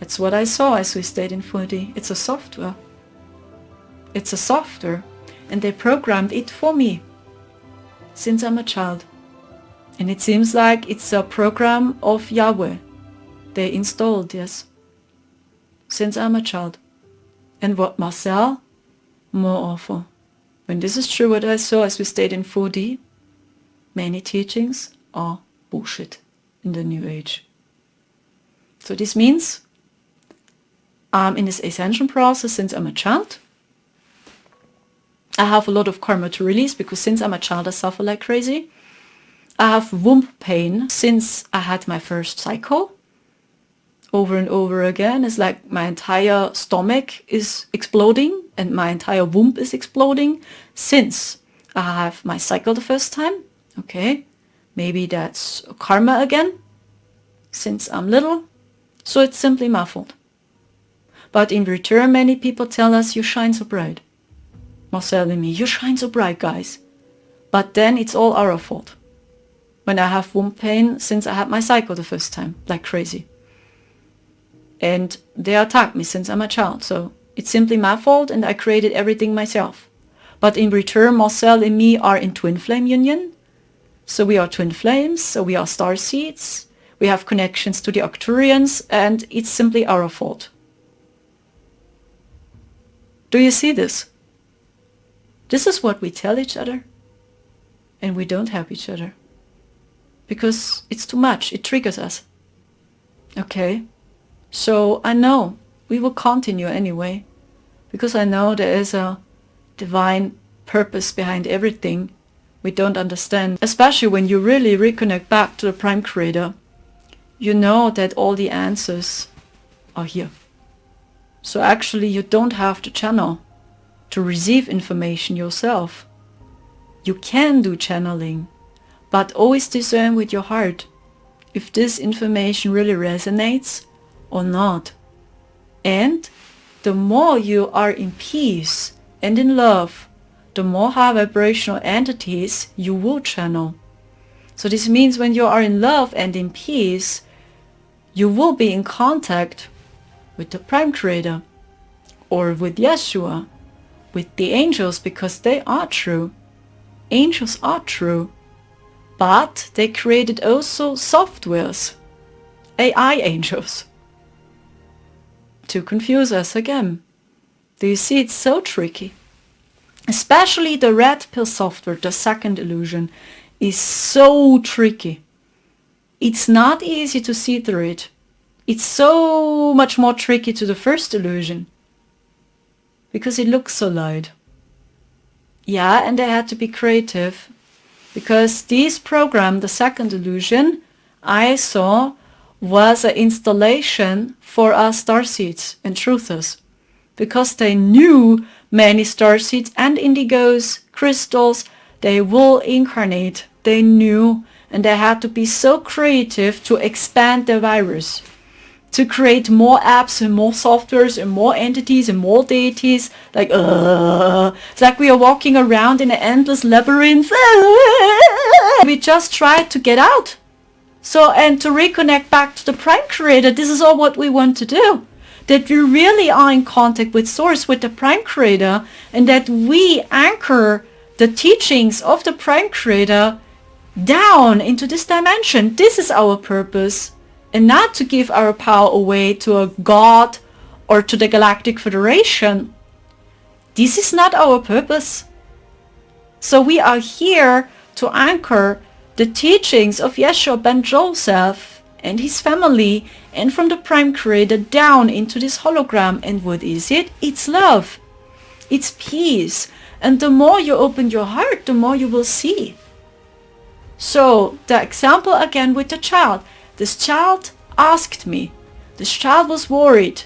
That's what I saw as we stayed in 4D. It's a software. It's a software. And they programmed it for me since I'm a child. And it seems like it's a program of Yahweh. They installed, yes. Since I'm a child. And what, Marcel? More awful. When this is true what I saw as we stayed in 4D, many teachings are bullshit in the New Age. So this means I'm in this ascension process since I'm a child. I have a lot of karma to release because since I'm a child I suffer like crazy. I have womb pain since I had my first cycle. Over and over again. It's like my entire stomach is exploding and my entire womb is exploding since I have my cycle the first time. Okay, maybe that's karma again since I'm little. So it's simply my fault. But in return, many people tell us, you shine so bright. Marcel and me, you shine so bright, guys. But then it's all our fault. When I have womb pain since I had my cycle the first time, like crazy. And they attacked me since I'm a child, so it's simply my fault and I created everything myself. But in return, Marcel and me are in twin flame union. So we are twin flames, so we are star seeds. We have connections to the Arcturians and it's simply our fault. Do you see this? This is what we tell each other. And we don't help each other. Because it's too much, it triggers us. Okay? So I know we will continue anyway, because I know there is a divine purpose behind everything we don't understand. Especially when you really reconnect back to the Prime Creator, you know that all the answers are here. So actually you don't have to channel to receive information yourself. You can do channeling, but always discern with your heart if this information really resonates or not. And the more you are in peace and in love, the more high vibrational entities you will channel. So this means when you are in love and in peace, you will be in contact with the Prime Creator or with Yeshua, with the angels, because they are true. Angels are true. But they created also softwares, AI angels, to confuse us again. Do you see, it's so tricky? Especially the red pill software, the second illusion, is so tricky. It's not easy to see through it. It's so much more tricky to the first illusion, because it looks so light. Yeah, and they had to be creative, because this program, the second illusion, I saw was an installation for us starseeds and truthers, because they knew many starseeds and indigos, crystals, they will incarnate. They knew, and they had to be so creative to expand the virus, to create more apps and more softwares and more entities and more deities. Like, it's like we are walking around in an endless labyrinth. We just tried to get out. So, and to reconnect back to the Prime Creator, this is all what we want to do. That we really are in contact with Source, with the Prime Creator, and that we anchor the teachings of the Prime Creator down into this dimension. This is our purpose, and not to give our power away to a god or to the Galactic Federation. This is not our purpose. So we are here to anchor the teachings of Yeshua ben Joseph and his family and from the Prime Creator down into this hologram. And what is it? It's love. It's peace. And the more you open your heart, the more you will see. So the example again with the child. This child asked me. This child was worried.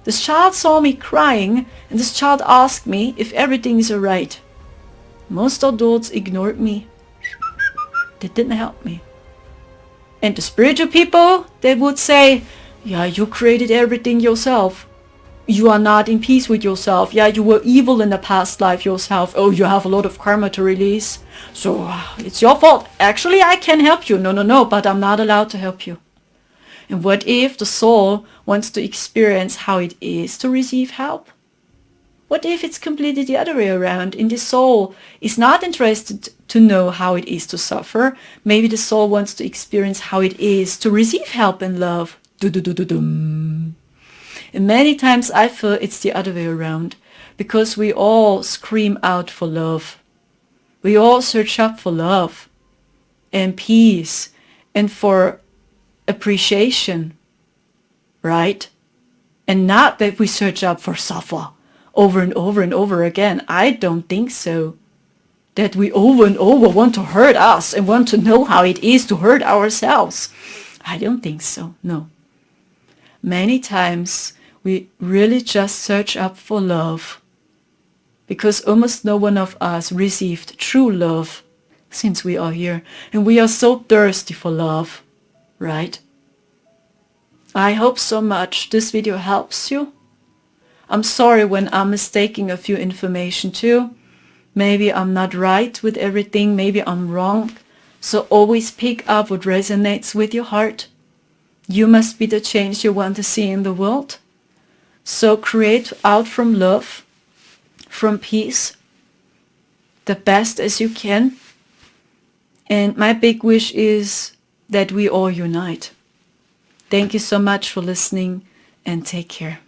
This child saw me crying, and this child asked me if everything is alright. Most adults ignored me. They didn't help me. And the spiritual people, they would say, yeah, you created everything yourself. You are not in peace with yourself. Yeah, you were evil in the past life yourself. Oh, you have a lot of karma to release. So it's your fault. Actually, I can help you. No, but I'm not allowed to help you. And what if the soul wants to experience how it is to receive help? What if it's completely the other way around, and the soul is not interested to know how it is to suffer? Maybe the soul wants to experience how it is to receive help and love. And many times I feel it's the other way around, because we all scream out for love. We all search up for love and peace and for appreciation, right? And not that we search up for suffer over and over and over again. I don't think so. That we over and over want to hurt us and want to know how it is to hurt ourselves. I don't think so, no. Many times we really just search up for love, because almost no one of us received true love since we are here, and we are so thirsty for love, right? I hope so much this video helps you. I'm sorry when I'm mistaking a few information too. Maybe I'm not right with everything, maybe I'm wrong. So always pick up what resonates with your heart. You must be the change you want to see in the world. So create out from love, from peace, the best as you can. And my big wish is that we all unite. Thank you so much for listening, and take care.